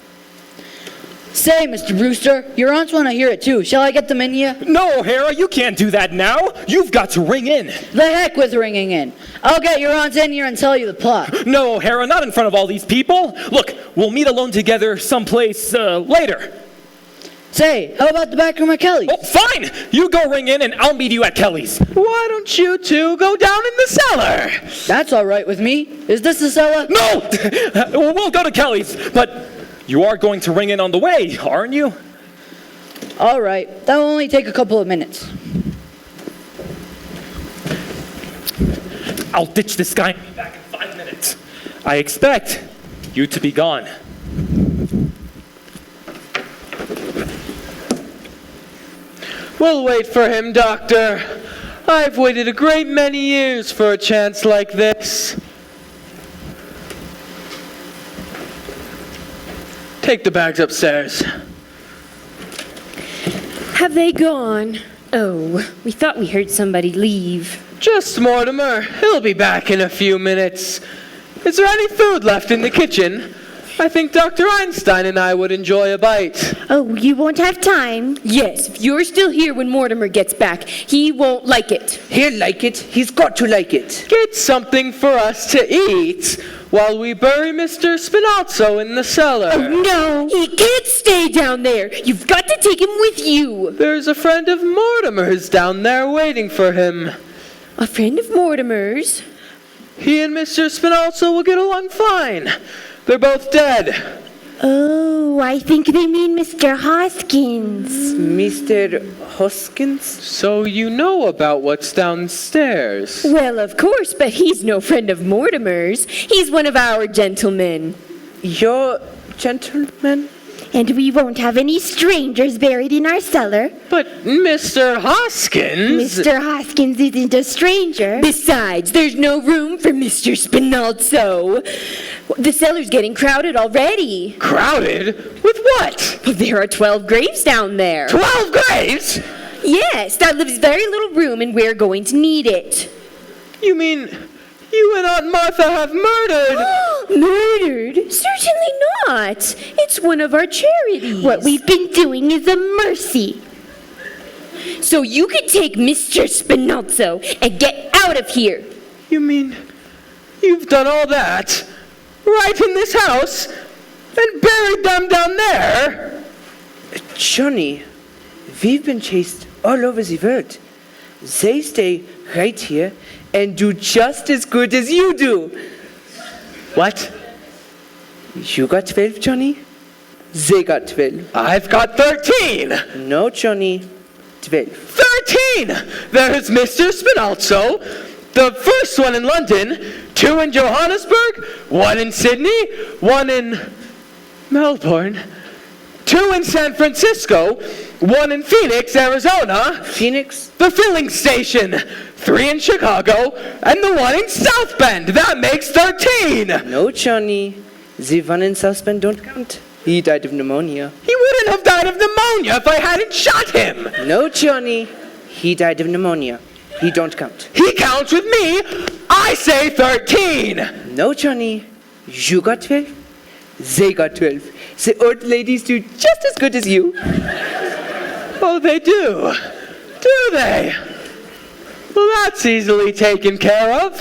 S7: Say, Mr. Brewster, your aunts want to hear it too. Shall I get them in here?
S6: No, O'Hara, you can't do that now. You've got to ring in.
S7: The heck with ringing in. I'll get your aunts in here and tell you the plot.
S6: No, O'Hara, not in front of all these people. Look, we'll meet alone together someplace later.
S7: Say, how about the back room at Kelly's?
S6: Oh, fine! You go ring in and I'll meet you at Kelly's.
S1: Why don't you two go down in the cellar?
S7: That's all right with me. Is this the cellar?
S6: No! We'll go to Kelly's, but you are going to ring in on the way, aren't you?
S7: All right. That will only take a couple of minutes.
S6: I'll ditch this guy and be back in 5 minutes. I expect you to be gone.
S1: We'll wait for him, Doctor. I've waited a great many years for a chance like this. Take the bags upstairs.
S3: Have they gone? Oh, we thought we heard somebody leave.
S1: Just Mortimer. He'll be back in a few minutes. Is there any food left in the kitchen? I think Dr. Einstein and I would enjoy a bite.
S4: Oh, you won't have time.
S3: Yes, if you're still here when Mortimer gets back, he won't like it.
S2: He'll like it. He's got to like it.
S1: Get something for us to eat while we bury Mr. Spinazzo in the cellar.
S4: No.
S3: He can't stay down there. You've got to take him with you.
S1: There's a friend of Mortimer's down there waiting for him.
S3: A friend of Mortimer's?
S1: He and Mr. Spinazzo will get along fine. They're both dead.
S4: Oh, I think they mean Mr. Hoskins.
S2: Mr. Hoskins?
S1: So you know about what's downstairs.
S3: Well, of course, but he's no friend of Mortimer's. He's one of our gentlemen.
S2: Your gentleman?
S4: And we won't have any strangers buried in our cellar.
S1: But Mr. Hoskins...
S4: Mr. Hoskins isn't a stranger.
S3: Besides, there's no room for Mr. Spinazzo. The cellar's getting crowded already.
S1: Crowded? With what?
S3: There are 12 graves down there.
S1: 12 graves?
S3: Yes, that leaves very little room and we're going to need it.
S1: You mean you and Aunt Martha have murdered?
S3: Murdered? Certainly not. It's one of our charities.
S4: What we've been doing is a mercy.
S3: So you can take Mr. Spinazzo and get out of here.
S1: You mean you've done all that right in this house and buried them down there?
S2: Johnny, we've been chased all over the world. They stay right here and do just as good as you do.
S1: What?
S2: You got 12, Johnny? They got 12.
S1: I've got 13.
S2: No, Johnny. 12.
S1: 13! There's Mr. Spinazzo, the first one in London, 2 in Johannesburg, 1 in Sydney, 1 in Melbourne, 2 in San Francisco, 1 in Phoenix, Arizona,
S2: Phoenix?
S1: the filling station, 3 in Chicago, and the 1 in South Bend. That makes 13!
S2: No, Johnny. The one in South Bend don't count. He died of pneumonia.
S1: He wouldn't have died of pneumonia if I hadn't shot him!
S2: No, Johnny. He died of pneumonia. He don't count.
S1: He counts with me! I say 13!
S2: No, Johnny. You got 12. They got 12. The old ladies do just as good as you.
S1: Oh, they do? Do they? Well, that's easily taken care of.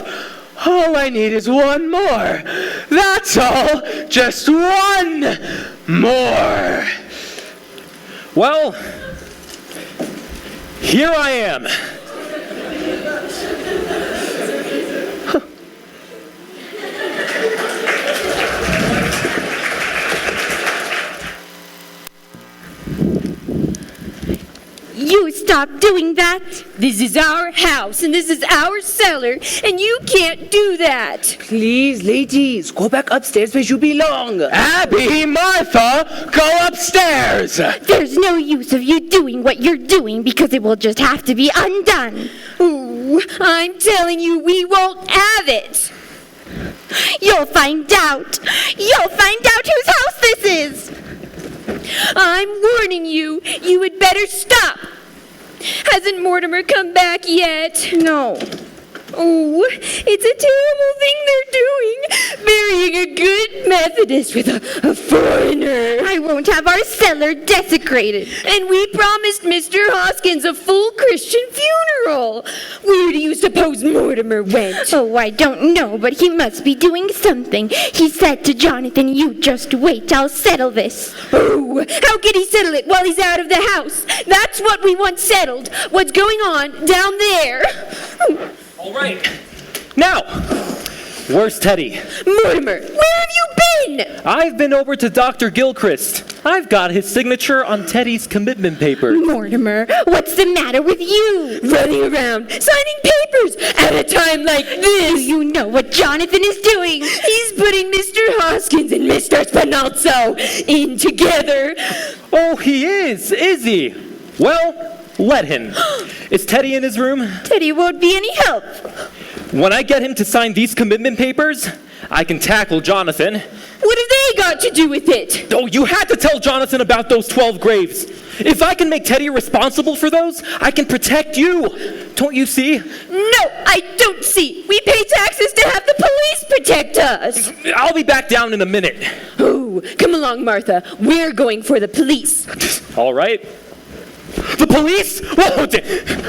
S1: All I need is 1 more. That's all. Just 1. more.
S6: Well, here I am.
S4: You stop doing that.
S3: This is our house and this is our cellar, and you can't do that.
S2: Please, ladies, go back upstairs where you belong.
S1: Abby, Martha, go upstairs.
S4: There's no use of you doing what you're doing because it will just have to be undone.
S3: Ooh, I'm telling you, we won't have it.
S4: You'll find out. You'll find out whose house this is.
S3: I'm warning you. You had better stop. Hasn't Mortimer come back yet?
S4: No.
S3: Oh, it's a terrible thing they're doing. Marrying a good Methodist with a foreigner.
S4: I won't have our cellar desecrated.
S3: And we promised Mr. Hoskins a full Christian funeral. Where do you suppose Mortimer went?
S4: Oh, I don't know, but he must be doing something. He said to Jonathan, "You just wait, I'll settle this."
S3: Oh, how can he settle it while he's out of the house? That's what we want settled. What's going on down there?
S6: All right. Now, where's Teddy?
S3: Mortimer, where have you been?
S6: I've been over to Dr. Gilchrist. I've got his signature on Teddy's commitment paper.
S4: Mortimer, what's the matter with you?
S3: Running around, signing papers at a time like
S4: Do
S3: this.
S4: you know what Jonathan is doing?
S3: He's putting Mr. Hoskins and Mr. Spinalzo in together.
S6: Oh, he is he? Well, let him. Is Teddy in his room?
S4: Teddy won't be any help.
S6: When I get him to sign these commitment papers, I can tackle Jonathan.
S3: What have they got to do with it?
S6: Oh, you had to tell Jonathan about those 12 graves. If I can make Teddy responsible for those, I can protect you. Don't you see?
S3: No, I don't see. We pay taxes to have the police protect us.
S6: I'll be back down in a minute.
S3: Oh, come along, Martha. We're going for the police.
S6: All right. The police? Whoa,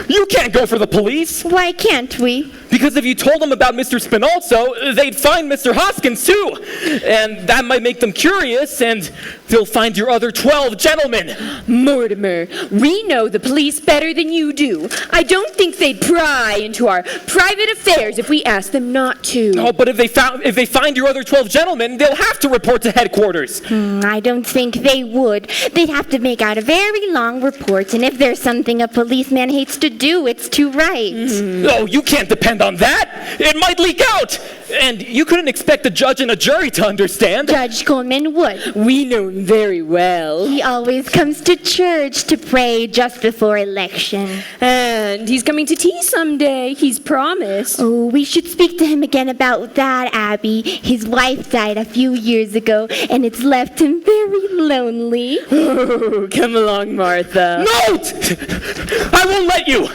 S6: you can't go for the police.
S4: Why can't we?
S6: Because if you told them about Mr. Spinalzo, they'd find Mr. Hoskins too. And that might make them curious, and they'll find your other 12 gentlemen.
S3: Mortimer, we know the police better than you do. I don't think they'd pry into our private affairs if we asked them not to.
S6: Oh, but if they find your other 12 gentlemen, they'll have to report to headquarters.
S4: I don't think they would. They'd have to make out a very long report, and if there's something a policeman hates to do, it's to write.
S6: Oh, you can't depend on that. It might leak out. And you couldn't expect a judge and a jury to understand.
S4: Judge Coleman would.
S3: We know him very well.
S4: He always comes to church to pray just before election.
S3: And he's coming to tea someday. He's promised.
S4: Oh, we should speak to him again about that, Abby. His wife died a few years ago, and it's left him very lonely.
S3: Oh, come along, Martha.
S6: No! I won't let you.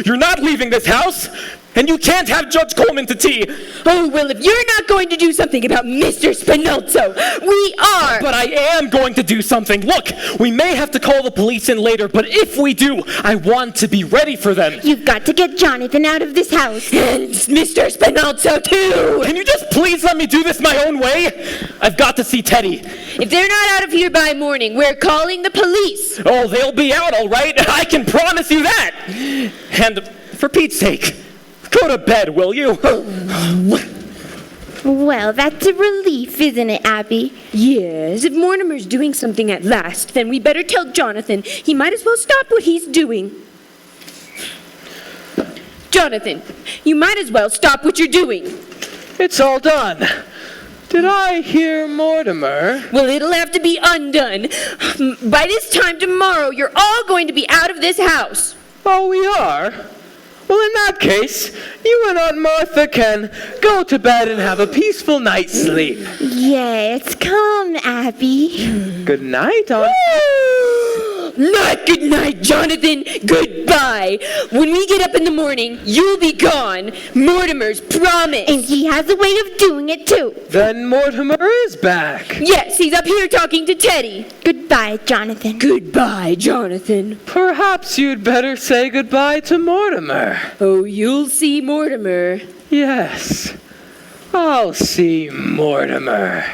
S6: You're not leaving this house. And you can't have Judge Coleman to tea.
S3: Oh, well, if you're not going to do something about Mr. Spinalzo, we are.
S6: But I am going to do something. Look, we may have to call the police in later, but if we do, I want to be ready for them.
S4: You've got to get Jonathan out of this house.
S3: And Mr. Spinalzo, too.
S6: Can you just please let me do this my own way? I've got to see Teddy.
S3: If they're not out of here by morning, we're calling the police.
S6: Oh, they'll be out, all right. I can promise you that. And for Pete's sake, go to bed, will you?
S4: Well, that's a relief, isn't it, Abby?
S3: Yes, if Mortimer's doing something at last, then we better tell Jonathan. He might as well stop what he's doing. Jonathan, you might as well stop what you're doing.
S1: It's all done. Did I hear Mortimer?
S3: Well, it'll have to be undone. By this time tomorrow, you're all going to be out of this house.
S1: Oh, we are? Well, in that case, you and Aunt Martha can go to bed and have a peaceful night's sleep.
S4: Yes, come, Abby.
S1: Good night, Aunt.
S3: Not good night, Jonathan. Goodbye. When we get up in the morning, you'll be gone. Mortimer's promise.
S4: And he has a way of doing it, too.
S1: Then Mortimer is back.
S3: Yes, he's up here talking to Teddy.
S4: Goodbye, Jonathan.
S3: Goodbye, Jonathan.
S1: Perhaps you'd better say goodbye to Mortimer.
S3: Oh, you'll see Mortimer.
S1: Yes, I'll see Mortimer.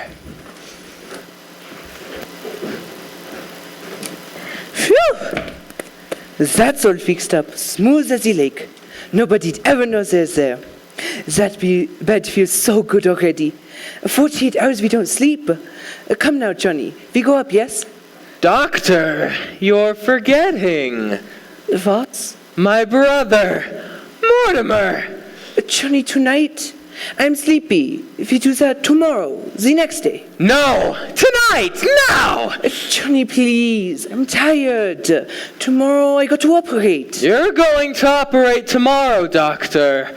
S2: Phew! That's all fixed up, smooth as the lake. Nobody'd ever know there's there. That bed feels so good already. 48 hours we don't sleep. Come now, Johnny. We go up, yes?
S1: Doctor, you're forgetting.
S2: What?
S1: My brother, Mortimer.
S2: Johnny, tonight? I'm sleepy. If you do that tomorrow, the next day.
S1: No, tonight, now!
S2: Johnny, please. I'm tired. Tomorrow I got to operate.
S1: You're going to operate tomorrow, Doctor.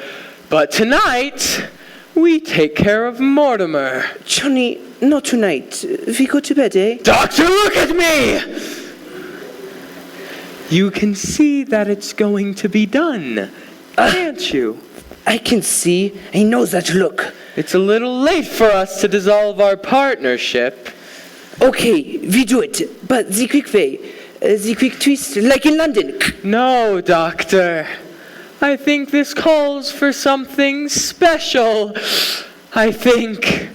S1: But tonight, we take care of Mortimer.
S2: Johnny, not tonight. We go to bed, eh?
S1: Doctor, look at me! You can see that it's going to be done, can't you?
S2: I can see. I know that look.
S1: It's a little late for us to dissolve our partnership.
S2: Okay, we do it. But the quick way. The quick twist, like in London.
S1: No, Doctor. I think this calls for something special. I think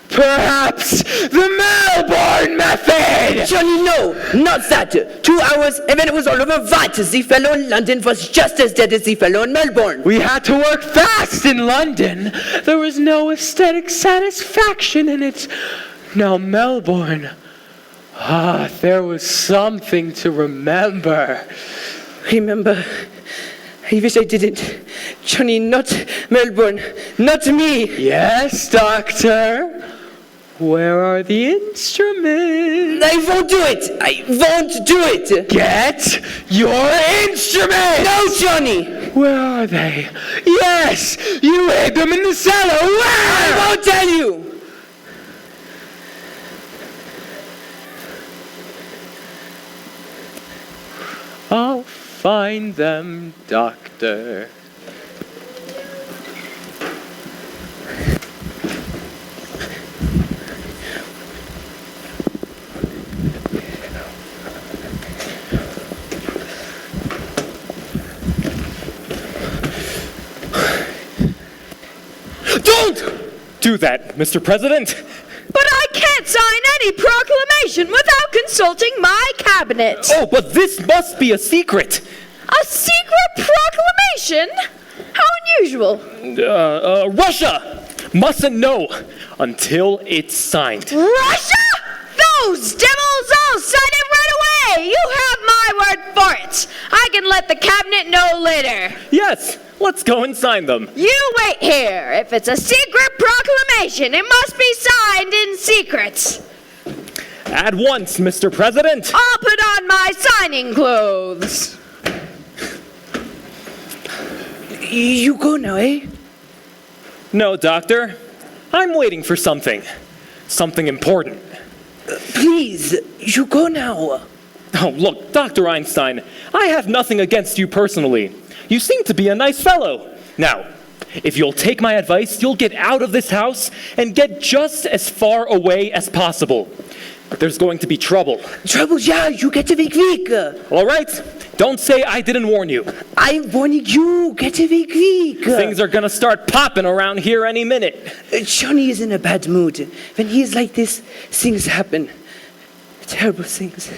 S1: perhaps the Melbourne method!
S2: Johnny, no, not that. 2 hours and then it was all over. What? The fellow in London was just as dead as the fellow in Melbourne.
S1: We had to work fast in London. There was no aesthetic satisfaction in it. Now Melbourne. There was something to remember.
S2: Remember? I wish I didn't. Johnny, not Melbourne. Not me.
S1: Yes, Doctor. Where are the instruments?
S2: I won't do it. I won't do it.
S1: Get your instruments!
S2: No, Johnny.
S1: Where are they? Yes! You hid them in the cellar! Where?
S2: I won't tell you.
S1: I'll find them, Doctor.
S6: Don't do that, Mr. President.
S5: But I can't sign any proclamation without consulting my cabinet.
S6: Oh, but this must be a secret.
S5: A secret proclamation? How unusual.
S6: Russia mustn't know until it's signed.
S5: Russia? Those devils! I'll sign it right away! You have my word for it! I can let the cabinet know later.
S6: Yes, let's go and sign them.
S5: You wait here. If it's a secret proclamation, it must be signed in secret.
S6: At once, Mr. President.
S5: I'll put on my signing clothes.
S2: You go now, eh?
S6: No, Doctor. I'm waiting for something. Something important.
S2: Please, you go now.
S6: Oh, look, Dr. Einstein, I have nothing against you personally. You seem to be a nice fellow. Now, if you'll take my advice, you'll get out of this house and get just as far away as possible. There's going to be trouble.
S2: Trouble, yeah, you get away quick.
S6: All right? Don't say I didn't warn you.
S2: I'm warning you, get away quick.
S6: Things are going to start popping around here any minute.
S2: Johnny is in a bad mood. When he's like this, things happen. Terrible things.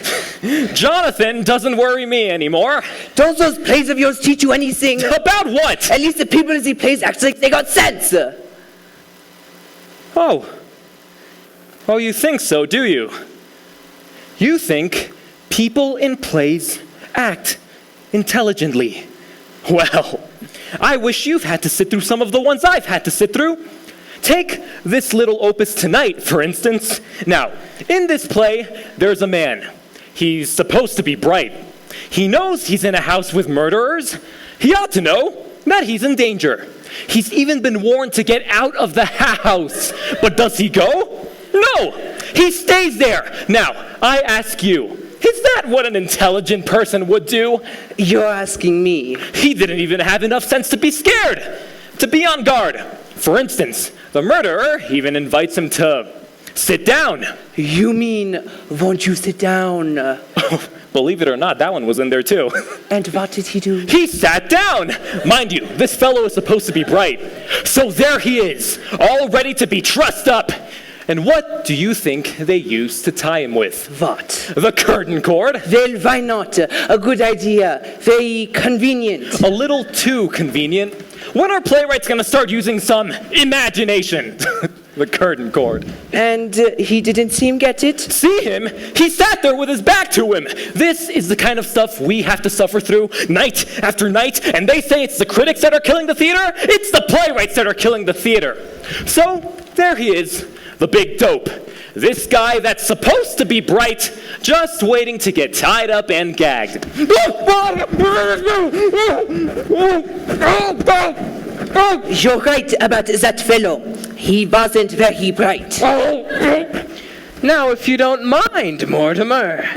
S6: Jonathan doesn't worry me anymore.
S2: Don't those plays of yours teach you anything?
S6: About what?
S2: At least the people in the plays act like they got sense.
S6: Oh, you think so, do you? You think people in plays act intelligently. Well, I wish you've had to sit through some of the ones I've had to sit through. Take this little opus tonight, for instance. Now, in this play, there's a man. He's supposed to be bright. He knows he's in a house with murderers. He ought to know that he's in danger. He's even been warned to get out of the house. But does he go? No, he stays there. Now, I ask you, is that what an intelligent person would do?
S2: You're asking me.
S6: He didn't even have enough sense to be scared, to be on guard. For instance, the murderer even invites him to sit down.
S2: You mean, won't you sit down?
S6: Believe it or not, that one was in there too.
S2: And what did he do?
S6: He sat down! Mind you, this fellow is supposed to be bright. So there he is, all ready to be trussed up. And what do you think they used to tie him with?
S2: What?
S6: The curtain cord.
S2: Well, why not? A good idea. Very convenient.
S6: A little too convenient. When are playwrights going to start using some imagination? The curtain cord.
S2: And he didn't seem get it?
S6: See him? He sat there with his back to him. This is the kind of stuff we have to suffer through night after night, and they say it's the critics that are killing the theater? It's the playwrights that are killing the theater. So, there he is, the big dope. This guy that's supposed to be bright, just waiting to get tied up and gagged.
S2: You're right about that fellow. He wasn't very bright.
S1: Now, if you don't mind, Mortimer,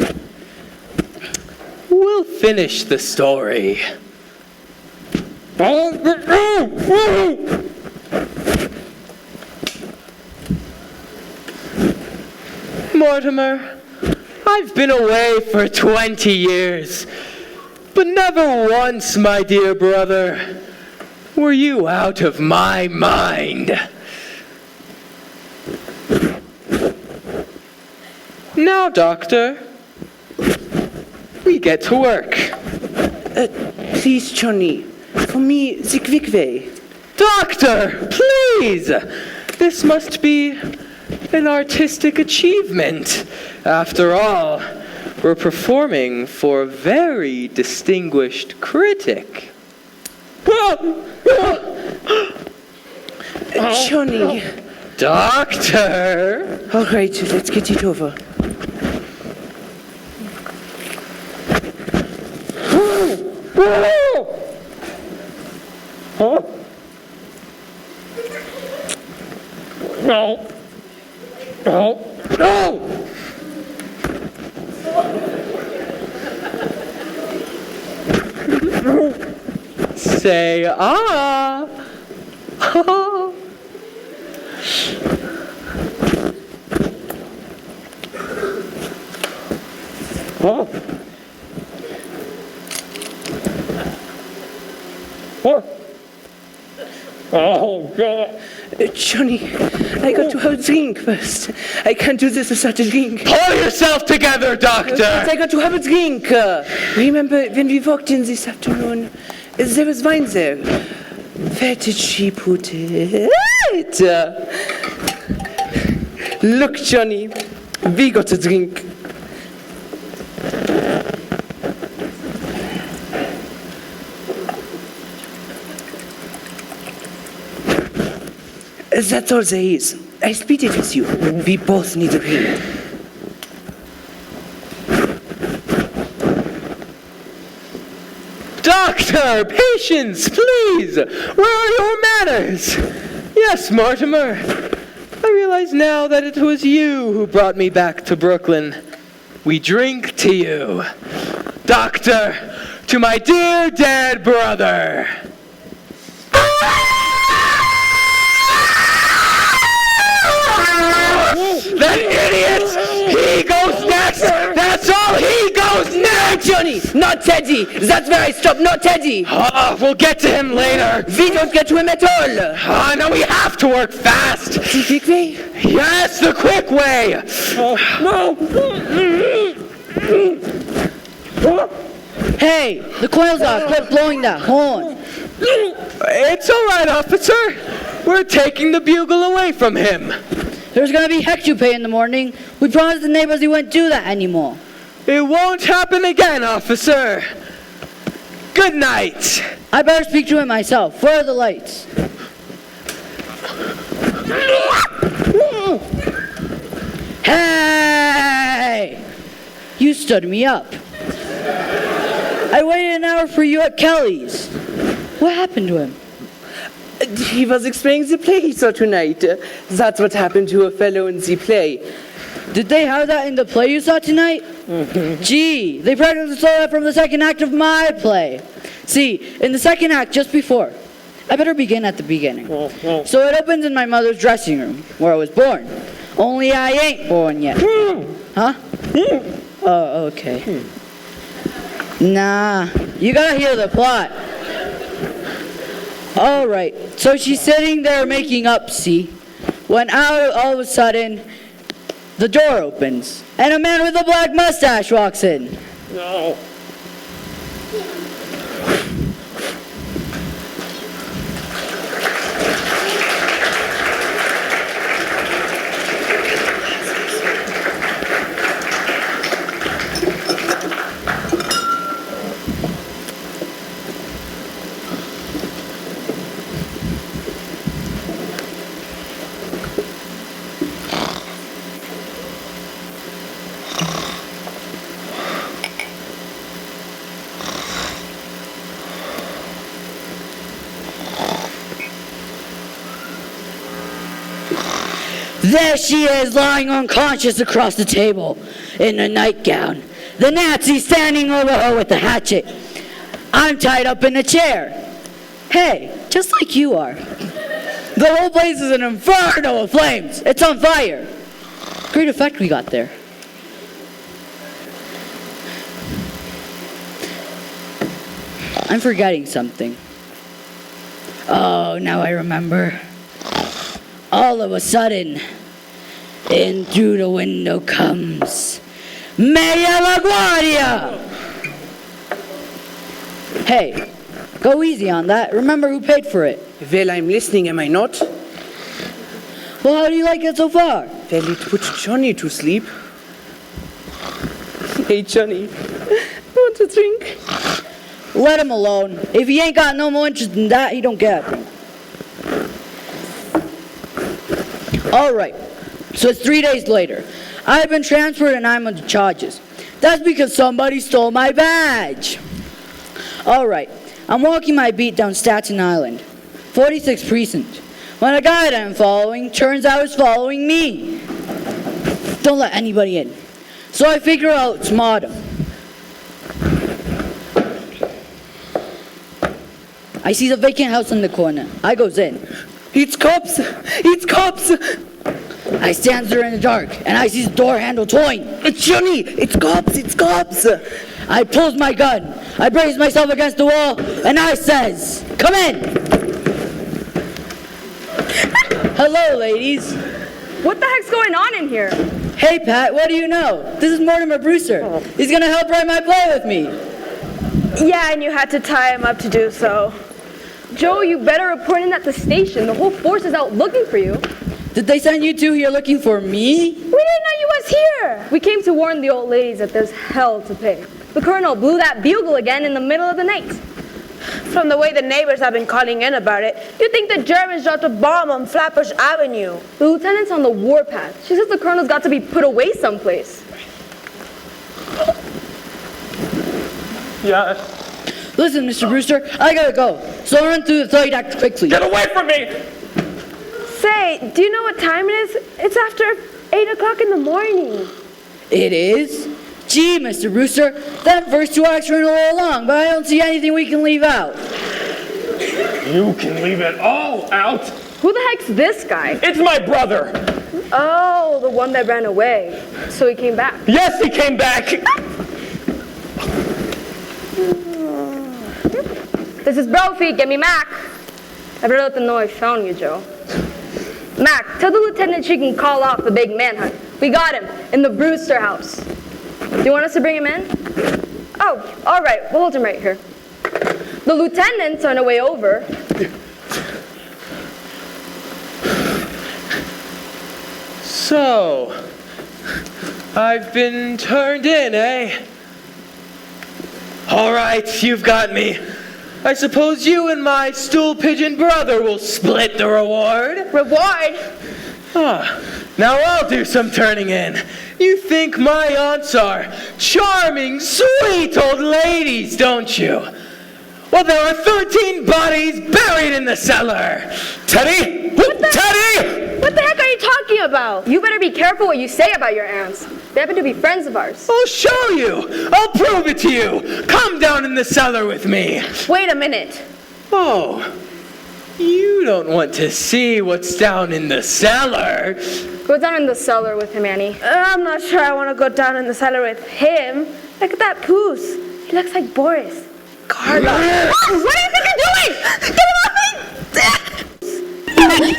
S1: we'll finish the story. Mortimer, I've been away for 20 years, but never once, my dear brother, were you out of my mind. Now, Doctor, we get to work.
S2: Please, Johnny, for me, the quick way.
S1: Doctor, please! This must be an artistic achievement. After all, we're performing for a very distinguished critic.
S2: Johnny.
S1: Doctor!
S2: All right, let's get it over.
S6: No. No. No.
S1: Say ah.
S6: Oh. Oh, God.
S2: Johnny, I got to have a drink first. I can't do this without a drink.
S1: Pull yourself together, Doctor!
S2: But I got to have a drink. Remember when we walked in this afternoon? There was wine there. Where did she put it? Look, Johnny, we got a drink. That's all there is. I split it with you. We both need a drink.
S1: Doctor, patience, please! Where are your manners? Yes, Mortimer. I realize now that it was you who brought me back to Brooklyn. We drink to you. Doctor, to my dear dead brother. That idiot! He goes next! That's all! He goes next!
S2: Johnny, not Teddy. That's where I stop, not Teddy.
S1: We'll get to him later.
S2: We don't get to him at all.
S1: No, we have to work fast.
S2: The quick way?
S1: Yes, the quick way.
S7: Hey, the coil's off. Quit blowing that horn.
S1: It's all right, officer. We're taking the bugle away from him.
S7: There's gonna be heck to pay in the morning. We promised the neighbors we wouldn't do that anymore.
S1: It won't happen again, officer. Good night.
S7: I better speak to him myself. Where are the lights? Hey! You stood me up. I waited an hour for you at Kelly's. What happened to him?
S2: He was explaining the play he saw tonight. That's what happened to a fellow in the play.
S7: Did they have that in the play you saw tonight? Gee, they practically stole that from the second act of my play. See, in the second act, just before. I better begin at the beginning. So it opens in my mother's dressing room, where I was born. Only I ain't born yet. Huh? Oh, okay. Nah, you gotta hear the plot. All right, so she's sitting there making up, see? when all of a sudden, the door opens, and a man with a black mustache walks in.
S6: No.
S7: There she is, lying unconscious across the table in a nightgown. The Nazi standing over her with the hatchet. I'm tied up in a chair. Hey, just like you are. The whole place is an inferno of flames. It's on fire. Great effect we got there. I'm forgetting something. Oh, now I remember. All of a sudden, in through the window comes Maria LaGuardia! Hey, go easy on that. Remember who paid for it.
S2: Well, I'm listening, am I not?
S7: Well, how do you like it so far?
S2: Well, it put Johnny to sleep. Hey, Johnny, want a drink?
S7: Let him alone. If he ain't got no more interest in that, he don't get it. All right, so it's 3 days later. I've been transferred and I'm under charges. That's because somebody stole my badge. All right, I'm walking my beat down Staten Island, 46th precinct, when a guy that I'm following turns out is following me. Don't let anybody in. So I figure out it's smarter. I see the vacant house in the corner. I goes in.
S2: It's cops! It's cops!
S7: I stands there in the dark, and I see the door handle toying.
S2: It's Johnny! It's cops! It's cops!
S7: I pulls my gun. I brace myself against the wall, and I says, "Come in!" Hello, ladies.
S5: What the heck's going on in here?
S7: Hey, Pat, what do you know? This is Mortimer Brewster. He's gonna help write my play with me.
S5: Yeah, and you had to tie him up to do so. Joe, you better report in at the station. The whole force is out looking for you.
S7: Did they send you two here looking for me?
S5: We didn't know you was here. We came to warn the old ladies that there's hell to pay. The colonel blew that bugle again in the middle of the night.
S8: From the way the neighbors have been calling in about it, you'd think the Germans dropped a bomb on Flatbush Avenue.
S5: The lieutenant's on the warpath. She says the colonel's got to be put away someplace.
S6: Yes.
S7: Listen, Mr. Brewster, I gotta go. So I'll run through the third act quickly.
S6: Get away from me!
S5: Say, do you know what time it is? It's after 8 o'clock in the morning.
S7: It is? Gee, Mr. Brewster, that first two acts run a little long, but I don't see anything we can leave out.
S6: You can leave it all out.
S5: Who the heck's this guy?
S6: It's my brother.
S5: Oh, the one that ran away. So he came back.
S6: Yes, he came back.
S5: This is Brophy, get me Mac. I better let them know I found you, Joe. Mac, tell the lieutenant she can call off the big manhunt. We got him in the Brewster house. Do you want us to bring him in? Oh, all right, we'll hold him right here. The lieutenant's on her way over.
S1: So, I've been turned in, eh? All right, you've got me. I suppose you and my stool pigeon brother will split the reward.
S8: Reward?
S1: Now I'll do some turning in. You think my aunts are charming, sweet old ladies, don't you? Well, there are 13 bodies buried in the cellar. Teddy? Teddy!
S5: What the heck are you talking about? You better be careful what you say about your aunts. They happen to be friends of ours.
S1: I'll show you. I'll prove it to you. Come down in the cellar with me.
S8: Wait a minute.
S1: Oh, you don't want to see what's down in the cellar.
S5: Go down in the cellar with him, Annie.
S8: I'm not sure I want to go down in the cellar with him. Look at that poos. He looks like Boris. Carla. Oh, what do you think you're doing? Get him off me!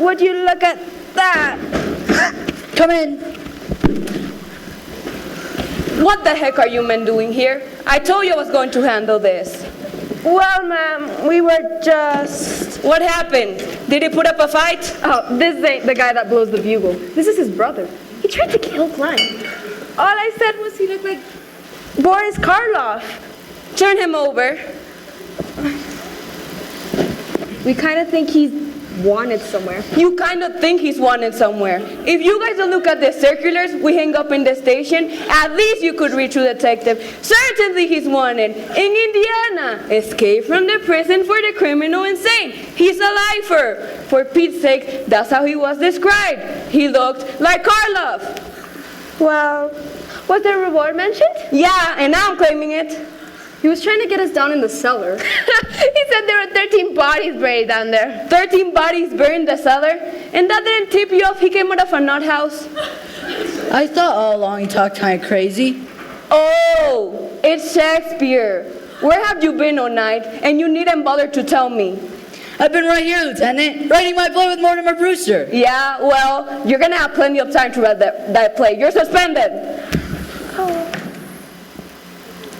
S8: would you look at that?
S7: Come in.
S9: What the heck are you men doing here? I told you I was going to handle this.
S8: Well, ma'am, we were just...
S9: What happened? Did he put up a fight?
S8: Oh, this ain't the guy that blows the bugle. This is his brother. He tried to kill Klein. All I said was he looked like Boris Karloff.
S9: Turn him over.
S8: We kind of think he's wanted somewhere.
S9: You kind of think he's wanted somewhere. If you guys don't look at the circulars we hang up in the station, at least you could reach a detective. Certainly he's wanted. In Indiana, escaped from the prison for the criminal insane. He's a lifer. For Pete's sake, that's how he was described. He looked like Karloff.
S8: Well, was the reward mentioned?
S9: Yeah, and now I'm claiming it.
S8: He was trying to get us down in the cellar. He said there were 13 bodies buried down there.
S9: 13 bodies buried in the cellar? And that didn't tip you off he came out of a nut house?
S7: I thought all along he talked kind of crazy.
S9: Oh, it's Shakespeare. Where have you been all night? And you needn't bother to tell me.
S7: I've been right here, Lieutenant, writing my play with Mortimer Brewster.
S9: Yeah, well, you're gonna have plenty of time to write that play. You're suspended.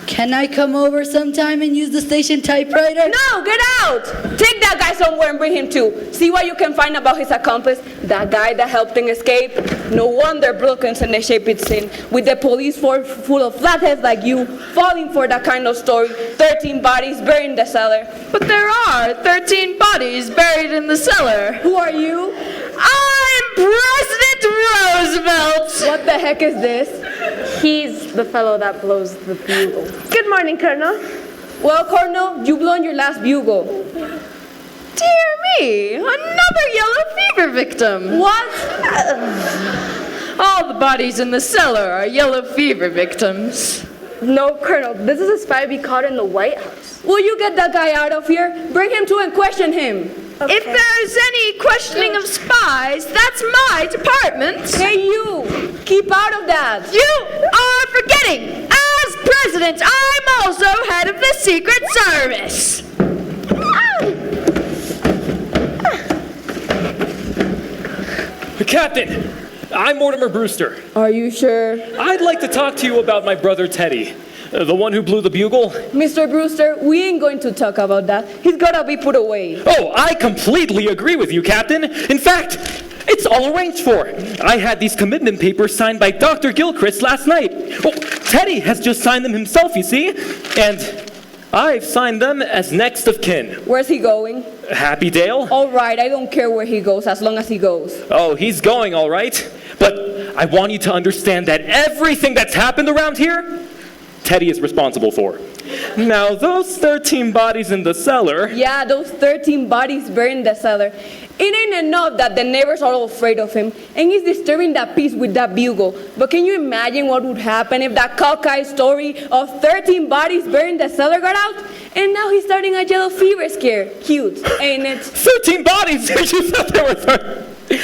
S7: Can I come over sometime and use the station typewriter?
S9: No, get out! Take that guy somewhere and bring him too. See what you can find about his accomplice, that guy that helped him escape. No wonder Brooklyn's in the shape it's in, with the police force full of flatheads like you, falling for that kind of story. 13 bodies buried in the cellar.
S5: But there are 13 bodies buried in the cellar.
S9: Who are you?
S5: I'm President Roosevelt!
S9: What the heck is this?
S8: He's the fellow that blows the bugle. Good morning, Colonel.
S9: Well, Colonel, you blown your last bugle.
S5: Dear me, another yellow fever victim.
S9: What?
S5: All the bodies in the cellar are yellow fever victims.
S8: No, Colonel, this is a spy we caught in the White House.
S9: Will you get that guy out of here? Bring him to and question him.
S8: Okay.
S5: If there's any questioning of spies, that's my department.
S9: Hey, you! Keep out of that!
S5: You are forgetting! As president, I'm also head of the Secret Service!
S6: Captain, I'm Mortimer Brewster.
S9: Are you sure?
S6: I'd like to talk to you about my brother Teddy, the one who blew the bugle.
S9: Mr. Brewster, we ain't going to talk about that. He's gotta be put away.
S6: Oh, I completely agree with you, Captain. In fact, it's all arranged for. I had these commitment papers signed by Dr. Gilchrist last night. Oh, Teddy has just signed them himself, you see. And I've signed them as next of kin.
S9: Where's he going?
S6: Happy Dale?
S9: All right, I don't care where he goes as long as he goes.
S6: Oh, he's going all right. But I want you to understand that everything that's happened around here, Teddy is responsible for. Now, those 13 bodies in the cellar...
S9: Yeah, those 13 bodies buried in the cellar. It ain't enough that the neighbors are all afraid of him, and he's disturbing that peace with that bugle. But can you imagine what would happen if that cockeyed story of 13 bodies buried in the cellar got out? And now he's starting a yellow fever scare. Cute, ain't it?
S6: 13 bodies! You said there were 13.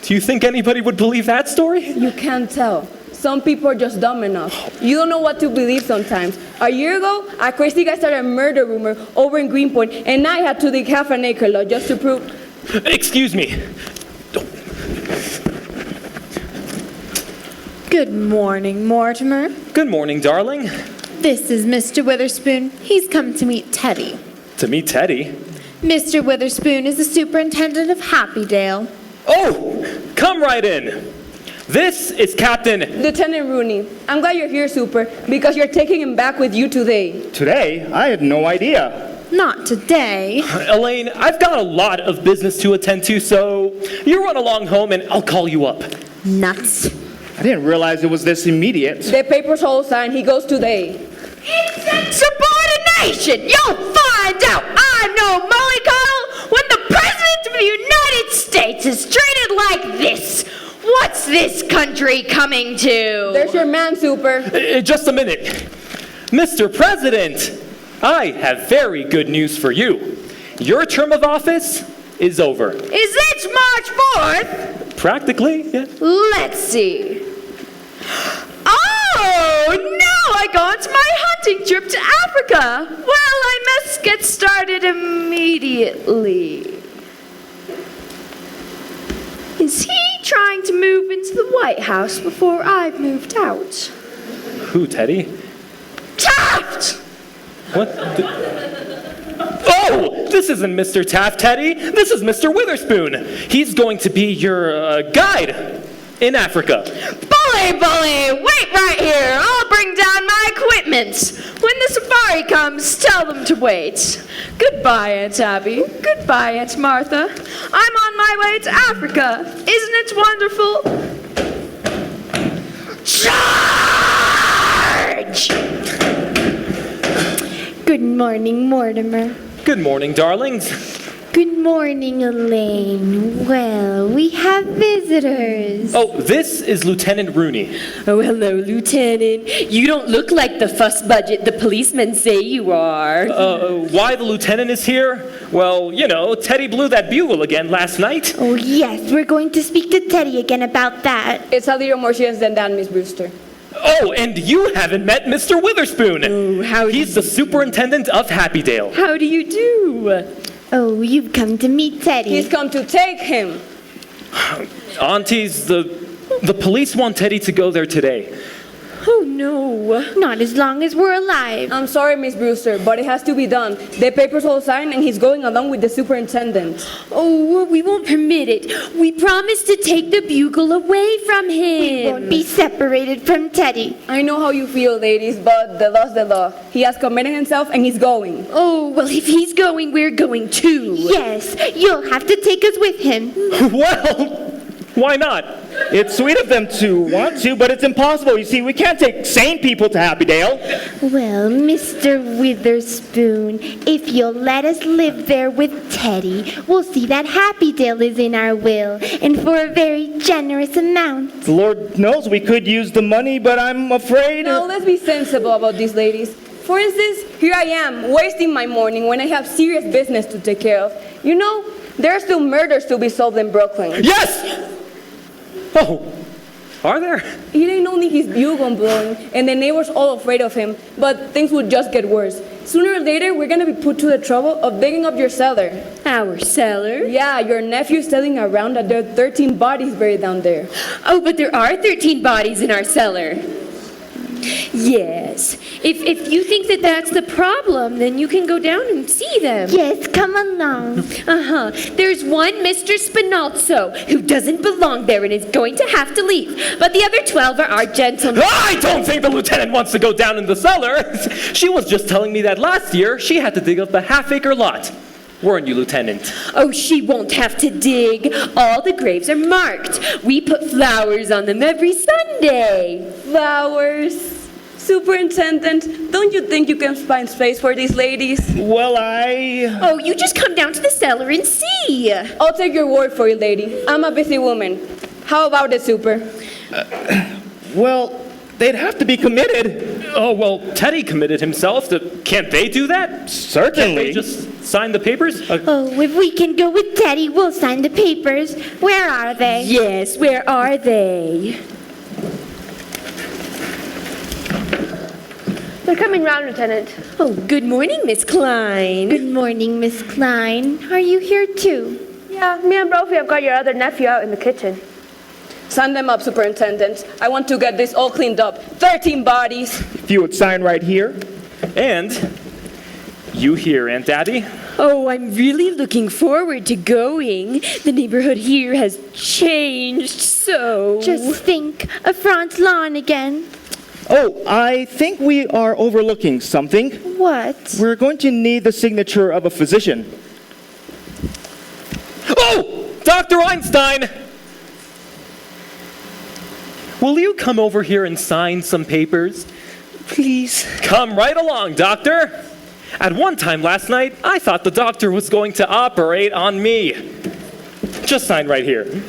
S6: Do you think anybody would believe that story?
S9: You can't tell. Some people are just dumb enough. You don't know what to believe sometimes. A year ago, a crazy guy started a murder rumor over in Greenpoint, and I had to dig half an acre lot just to prove...
S6: Excuse me.
S3: Good morning, Mortimer.
S6: Good morning, darling.
S3: This is Mr. Witherspoon. He's come to meet Teddy.
S6: To meet Teddy?
S3: Mr. Witherspoon is the superintendent of Happydale.
S6: Oh, come right in. This is Captain...
S9: Lieutenant Rooney. I'm glad you're here, Super, because you're taking him back with you today.
S10: Today? I had no idea.
S3: Not today.
S6: Elaine, I've got a lot of business to attend to, so you run along home and I'll call you up.
S3: Nuts.
S10: I didn't realize it was this immediate.
S9: The paper's all signed. He goes today.
S5: Insubordination! You'll find out! I know mollycoddle when the President of the United States is treated like this. What's this country coming to?
S9: There's your man, Super.
S6: Just a minute. Mr. President, I have very good news for you. Your term of office is over.
S5: Is it March 4th?
S6: Practically, yeah.
S5: Let's see. Oh, now I go on to my hunting trip to Africa. Well, I must get started immediately. is he trying to move into the White House before I've moved out?
S6: Who, Teddy?
S5: Taft!
S6: What? Oh, this isn't Mr. Taft, Teddy. This is Mr. Witherspoon. He's going to be your guide in Africa.
S5: Bully, wait right here. I'll bring down my equipment. When the safari comes, tell them to wait. Goodbye, Aunt Abby. Goodbye, Aunt Martha. I'm on my way to Africa. Isn't it wonderful? Charge!
S4: Good morning, Mortimer.
S6: Good morning, darlings.
S4: Good morning, Elaine. Well, we have visitors.
S6: Oh, this is Lieutenant Rooney.
S3: Oh, hello, Lieutenant. You don't look like the fuss budget the policemen say you are.
S6: Why the lieutenant is here? Well, you know, Teddy blew that bugle again last night.
S4: Oh, yes, we're going to speak to Teddy again about that.
S9: It's a little more serious than that, Miss Brewster.
S6: Oh, and you haven't met Mr. Witherspoon.
S3: Oh, how
S6: He's the superintendent of Happydale.
S3: How do you do?
S4: Oh, you've come to meet Teddy.
S9: He's come to take him.
S6: Aunties, the police want Teddy to go there today.
S3: Oh, no.
S4: Not as long as we're alive.
S9: I'm sorry, Miss Brewster, but it has to be done. The papers all signed and he's going along with the superintendent.
S3: Oh, we won't permit it. We promised to take the bugle away from him.
S4: We won't be separated from Teddy.
S9: I know how you feel, ladies, but the law's the law. He has committed himself and he's going.
S3: Oh, well, if he's going, we're going too.
S4: Yes, you'll have to take us with him.
S6: Well, why not?
S10: It's sweet of them to want to, but it's impossible. You see, we can't take sane people to Happydale.
S4: Well, Mr. Witherspoon, if you'll let us live there with Teddy, we'll see that Happydale is in our will, and for a very generous amount.
S10: Lord knows we could use the money, but I'm afraid...
S9: Now, let's be sensible about these ladies. For instance, here I am, wasting my morning when I have serious business to take care of. You know, there are still murders to be solved in Brooklyn.
S6: Yes! Oh, are there?
S9: He ain't only his bugle blowing, and the neighbors all afraid of him, but things would just get worse. Sooner or later, we're gonna be put to the trouble of digging up your cellar.
S3: Our cellar?
S9: Yeah, your nephew's telling around that there are 13 bodies buried down there.
S3: Oh, but there are 13 bodies in our cellar. Yes. If you think that that's the problem, then you can go down and see them.
S4: Yes, come along.
S3: Uh-huh. There's one Mr. Spinalzo who doesn't belong there and is going to have to leave. But the other 12 are our gentlemen.
S6: I don't think the lieutenant wants to go down in the cellar. She was just telling me that last year she had to dig up a half-acre lot. Weren't you, Lieutenant?
S3: Oh, she won't have to dig. All the graves are marked. We put flowers on them every Sunday.
S9: Flowers. Superintendent, don't you think you can find space for these ladies?
S10: Well,
S3: Oh, you just come down to the cellar and see.
S9: I'll take your word for it, lady. I'm a busy woman. How about it, Super?
S10: well, they'd have to be committed.
S6: Oh, well, Teddy committed himself. Can't they do that?
S10: Certainly.
S6: Can't they just sign the papers?
S4: Oh, if we can go with Teddy, we'll sign the papers. Where are they?
S3: Yes, where are they?
S8: They're coming round, Lieutenant.
S3: Oh, good morning, Miss Klein.
S4: Good morning, Miss Klein. Are you here too?
S8: Yeah, me and Brophy have got your other nephew out in the kitchen.
S9: Sign them up, Superintendent. I want to get this all cleaned up. 13 bodies.
S10: If you would sign right here.
S6: And you here, Aunt Daddy?
S3: Oh, I'm really looking forward to going. The neighborhood here has changed so.
S4: Just think, a front lawn again.
S10: Oh, I think we are overlooking something.
S4: What?
S10: We're going to need the signature of a physician.
S6: Oh, Dr. Einstein! Will you come over here and sign some papers?
S2: Please.
S6: Come right along, Doctor. At one time last night, I thought the doctor was going to operate on me. Just sign right here.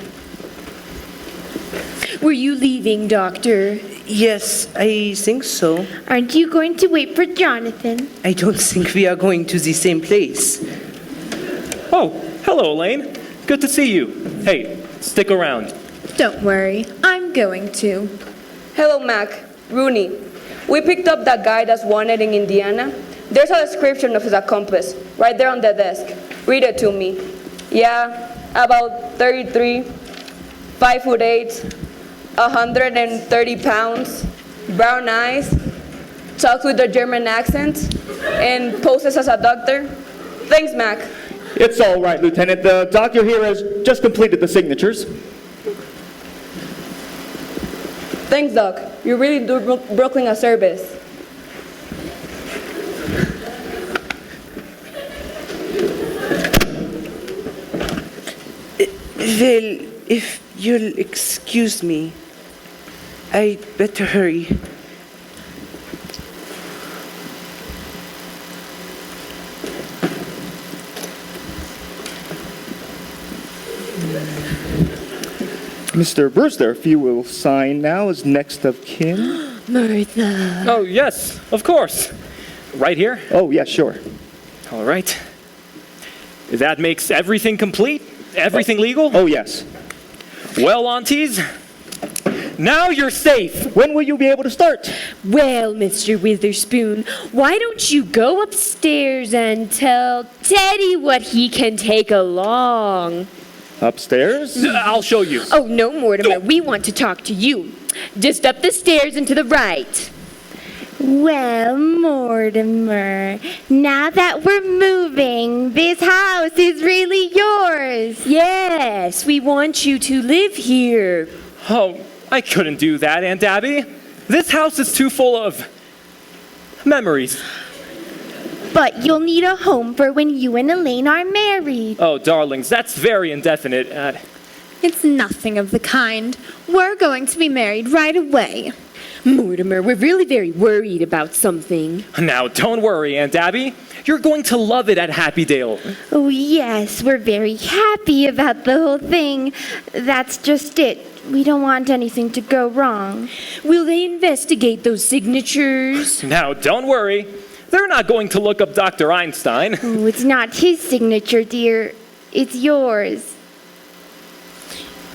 S3: Were you leaving, Doctor?
S2: Yes, I think so.
S4: Aren't you going to wait for Jonathan?
S2: I don't think we are going to the same place.
S6: Oh, hello, Elaine. Good to see you. Hey, stick around.
S5: Don't worry, I'm going to.
S9: Hello, Mac. Rooney. We picked up that guy that's wanted in Indiana. There's a description of his accomplice right there on the desk. Read it to me. Yeah, about 33. 5'8", 130 pounds, brown eyes, talks with a German accent, and poses as a doctor. Thanks, Mac.
S10: It's all right, Lieutenant. The doctor here has just completed the signatures.
S9: Thanks, Doc. You really do Brooklyn a service.
S2: Well, if you'll excuse me, I'd better hurry.
S10: Mr. Brewster, if you will sign now as next of kin.
S3: Martha.
S6: Oh, yes, of course. Right here?
S10: Oh, yeah, sure.
S6: All right. That makes everything complete? Everything legal?
S10: Oh, yes.
S6: Well, aunties, now you're safe.
S10: When will you be able to start?
S3: Well, Mr. Witherspoon, why don't you go upstairs and tell Teddy what he can take along?
S10: Upstairs?
S6: I'll show you.
S3: Oh, no, Mortimer, we want to talk to you. Just up the stairs and to the right.
S4: Well, Mortimer, now that we're moving, this house is really yours.
S3: Yes, we want you to live here.
S6: Oh, I couldn't do that, Aunt Abby. This house is too full of memories.
S4: But you'll need a home for when you and Elaine are married.
S6: Oh, darlings, that's very indefinite.
S8: It's nothing of the kind. We're going to be married right away.
S3: Mortimer, we're really very worried about something.
S6: Now, don't worry, Aunt Abby. You're going to love it at Happydale.
S4: Oh, yes, we're very happy about the whole thing. That's just it. We don't want anything to go wrong.
S3: Will they investigate those signatures?
S6: Now, don't worry. They're not going to look up Dr. Einstein.
S4: Oh, it's not his signature, dear. It's yours.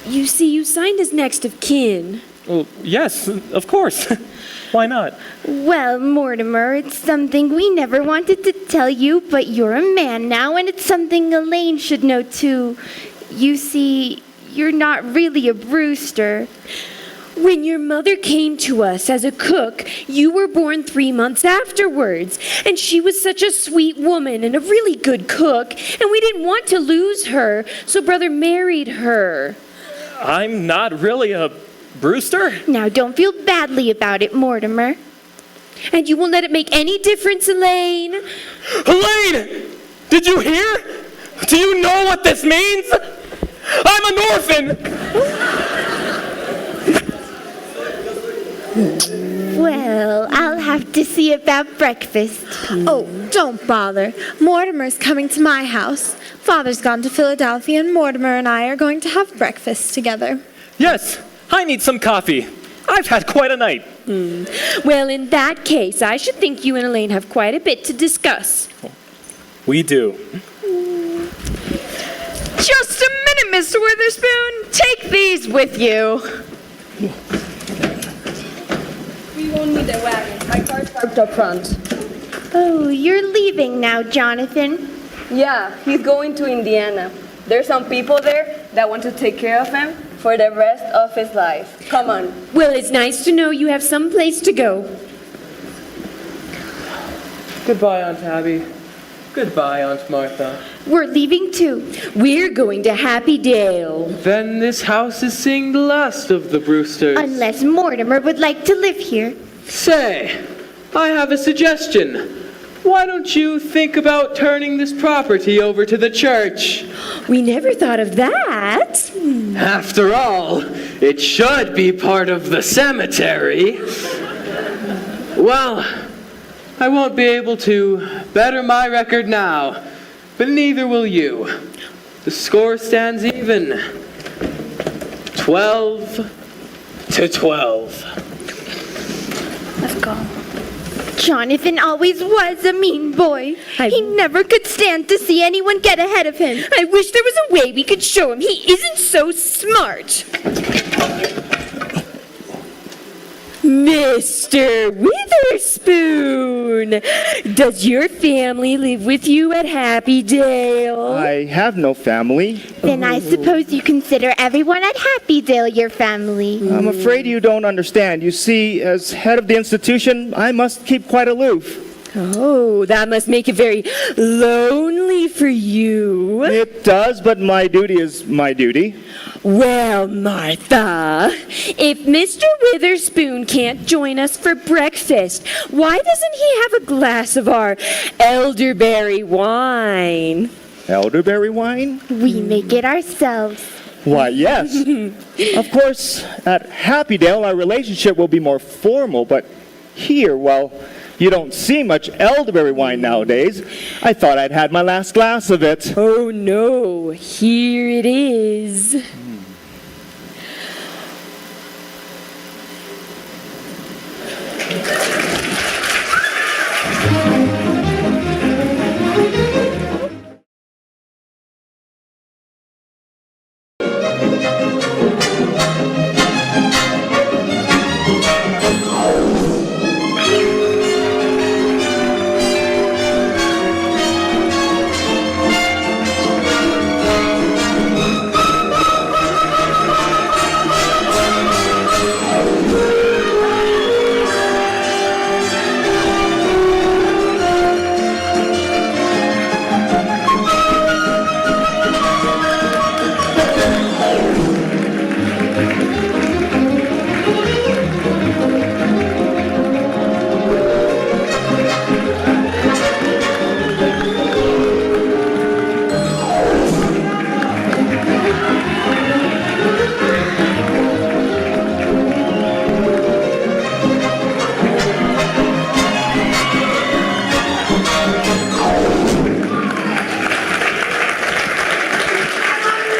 S3: You see, you signed as next of kin.
S6: Well, yes, of course. Why not?
S4: Well, Mortimer, it's something we never wanted to tell you, but you're a man now, and it's something Elaine should know too. You see, you're not really a Brewster.
S3: When your mother came to us as a cook, you were born 3 months afterwards. And she was such a sweet woman and a really good cook, and we didn't want to lose her, so Brother married her.
S6: I'm not really a Brewster?
S4: Now, don't feel badly about it, Mortimer.
S3: And you won't let it make any difference, Elaine?
S6: Elaine! Did you hear? Do you know what this means? I'm an orphan!
S4: Well, I'll have to see about breakfast.
S8: Oh, don't bother. Mortimer's coming to my house. Father's gone to Philadelphia, and Mortimer and I are going to have breakfast together.
S6: Yes, I need some coffee. I've had quite a night.
S3: Well, in that case, I should think you and Elaine have quite a bit to discuss.
S6: We do.
S5: Just a minute, Mr. Witherspoon. Take these with you.
S9: We won't need a wagon. My car's parked up front.
S4: Oh, you're leaving now, Jonathan.
S9: Yeah, he's going to Indiana. There's some people there that want to take care of him for the rest of his life. Come on.
S3: Well, it's nice to know you have some place to go.
S1: Goodbye, Aunt Abby. Goodbye, Aunt Martha.
S4: We're leaving too.
S3: We're going to Happydale.
S1: Then this house is seeing the last of the Brewsters.
S4: Unless Mortimer would like to live here.
S1: Say, I have a suggestion. Why don't you think about turning this property over to the church?
S3: We never thought of that.
S1: After all, it should be part of the cemetery. Well, I won't be able to better my record now, but neither will you. The score stands even. 12-12.
S4: Let's go. Jonathan always was a mean boy. He never could stand to see anyone get ahead of him.
S3: I wish there was a way we could show him he isn't so smart. Mr. Witherspoon, does your family live with you at Happydale?
S10: I have no family.
S4: Then I suppose you consider everyone at Happydale your family.
S10: I'm afraid you don't understand. You see, as head of the institution, I must keep quite aloof.
S3: Oh, that must make it very lonely for you.
S10: It does, but my duty is my duty.
S3: Well, Martha, if Mr. Witherspoon can't join us for breakfast, why doesn't he have a glass of our elderberry wine?
S10: Elderberry wine?
S4: We make it ourselves.
S10: Why, yes. Of course, at Happydale, our relationship will be more formal, but here, well, you don't see much elderberry wine nowadays. I thought I'd had my last glass of it.
S3: Oh, no. Here it is.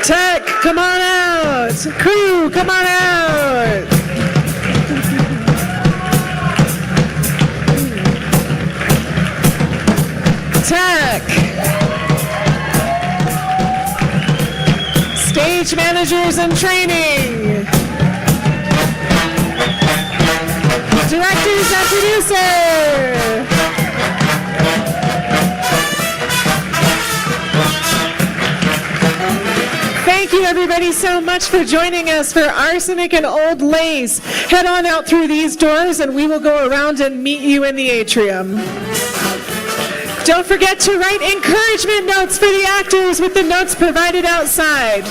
S1: Tech, come on out! Crew, come on out! Tech! Stage managers in training! Directors and producer! Thank you everybody so much for joining us for Arsenic and Old Lace. Head on out through these doors and we will go around and meet you in the atrium. Don't forget to write encouragement notes for the actors with the notes provided outside.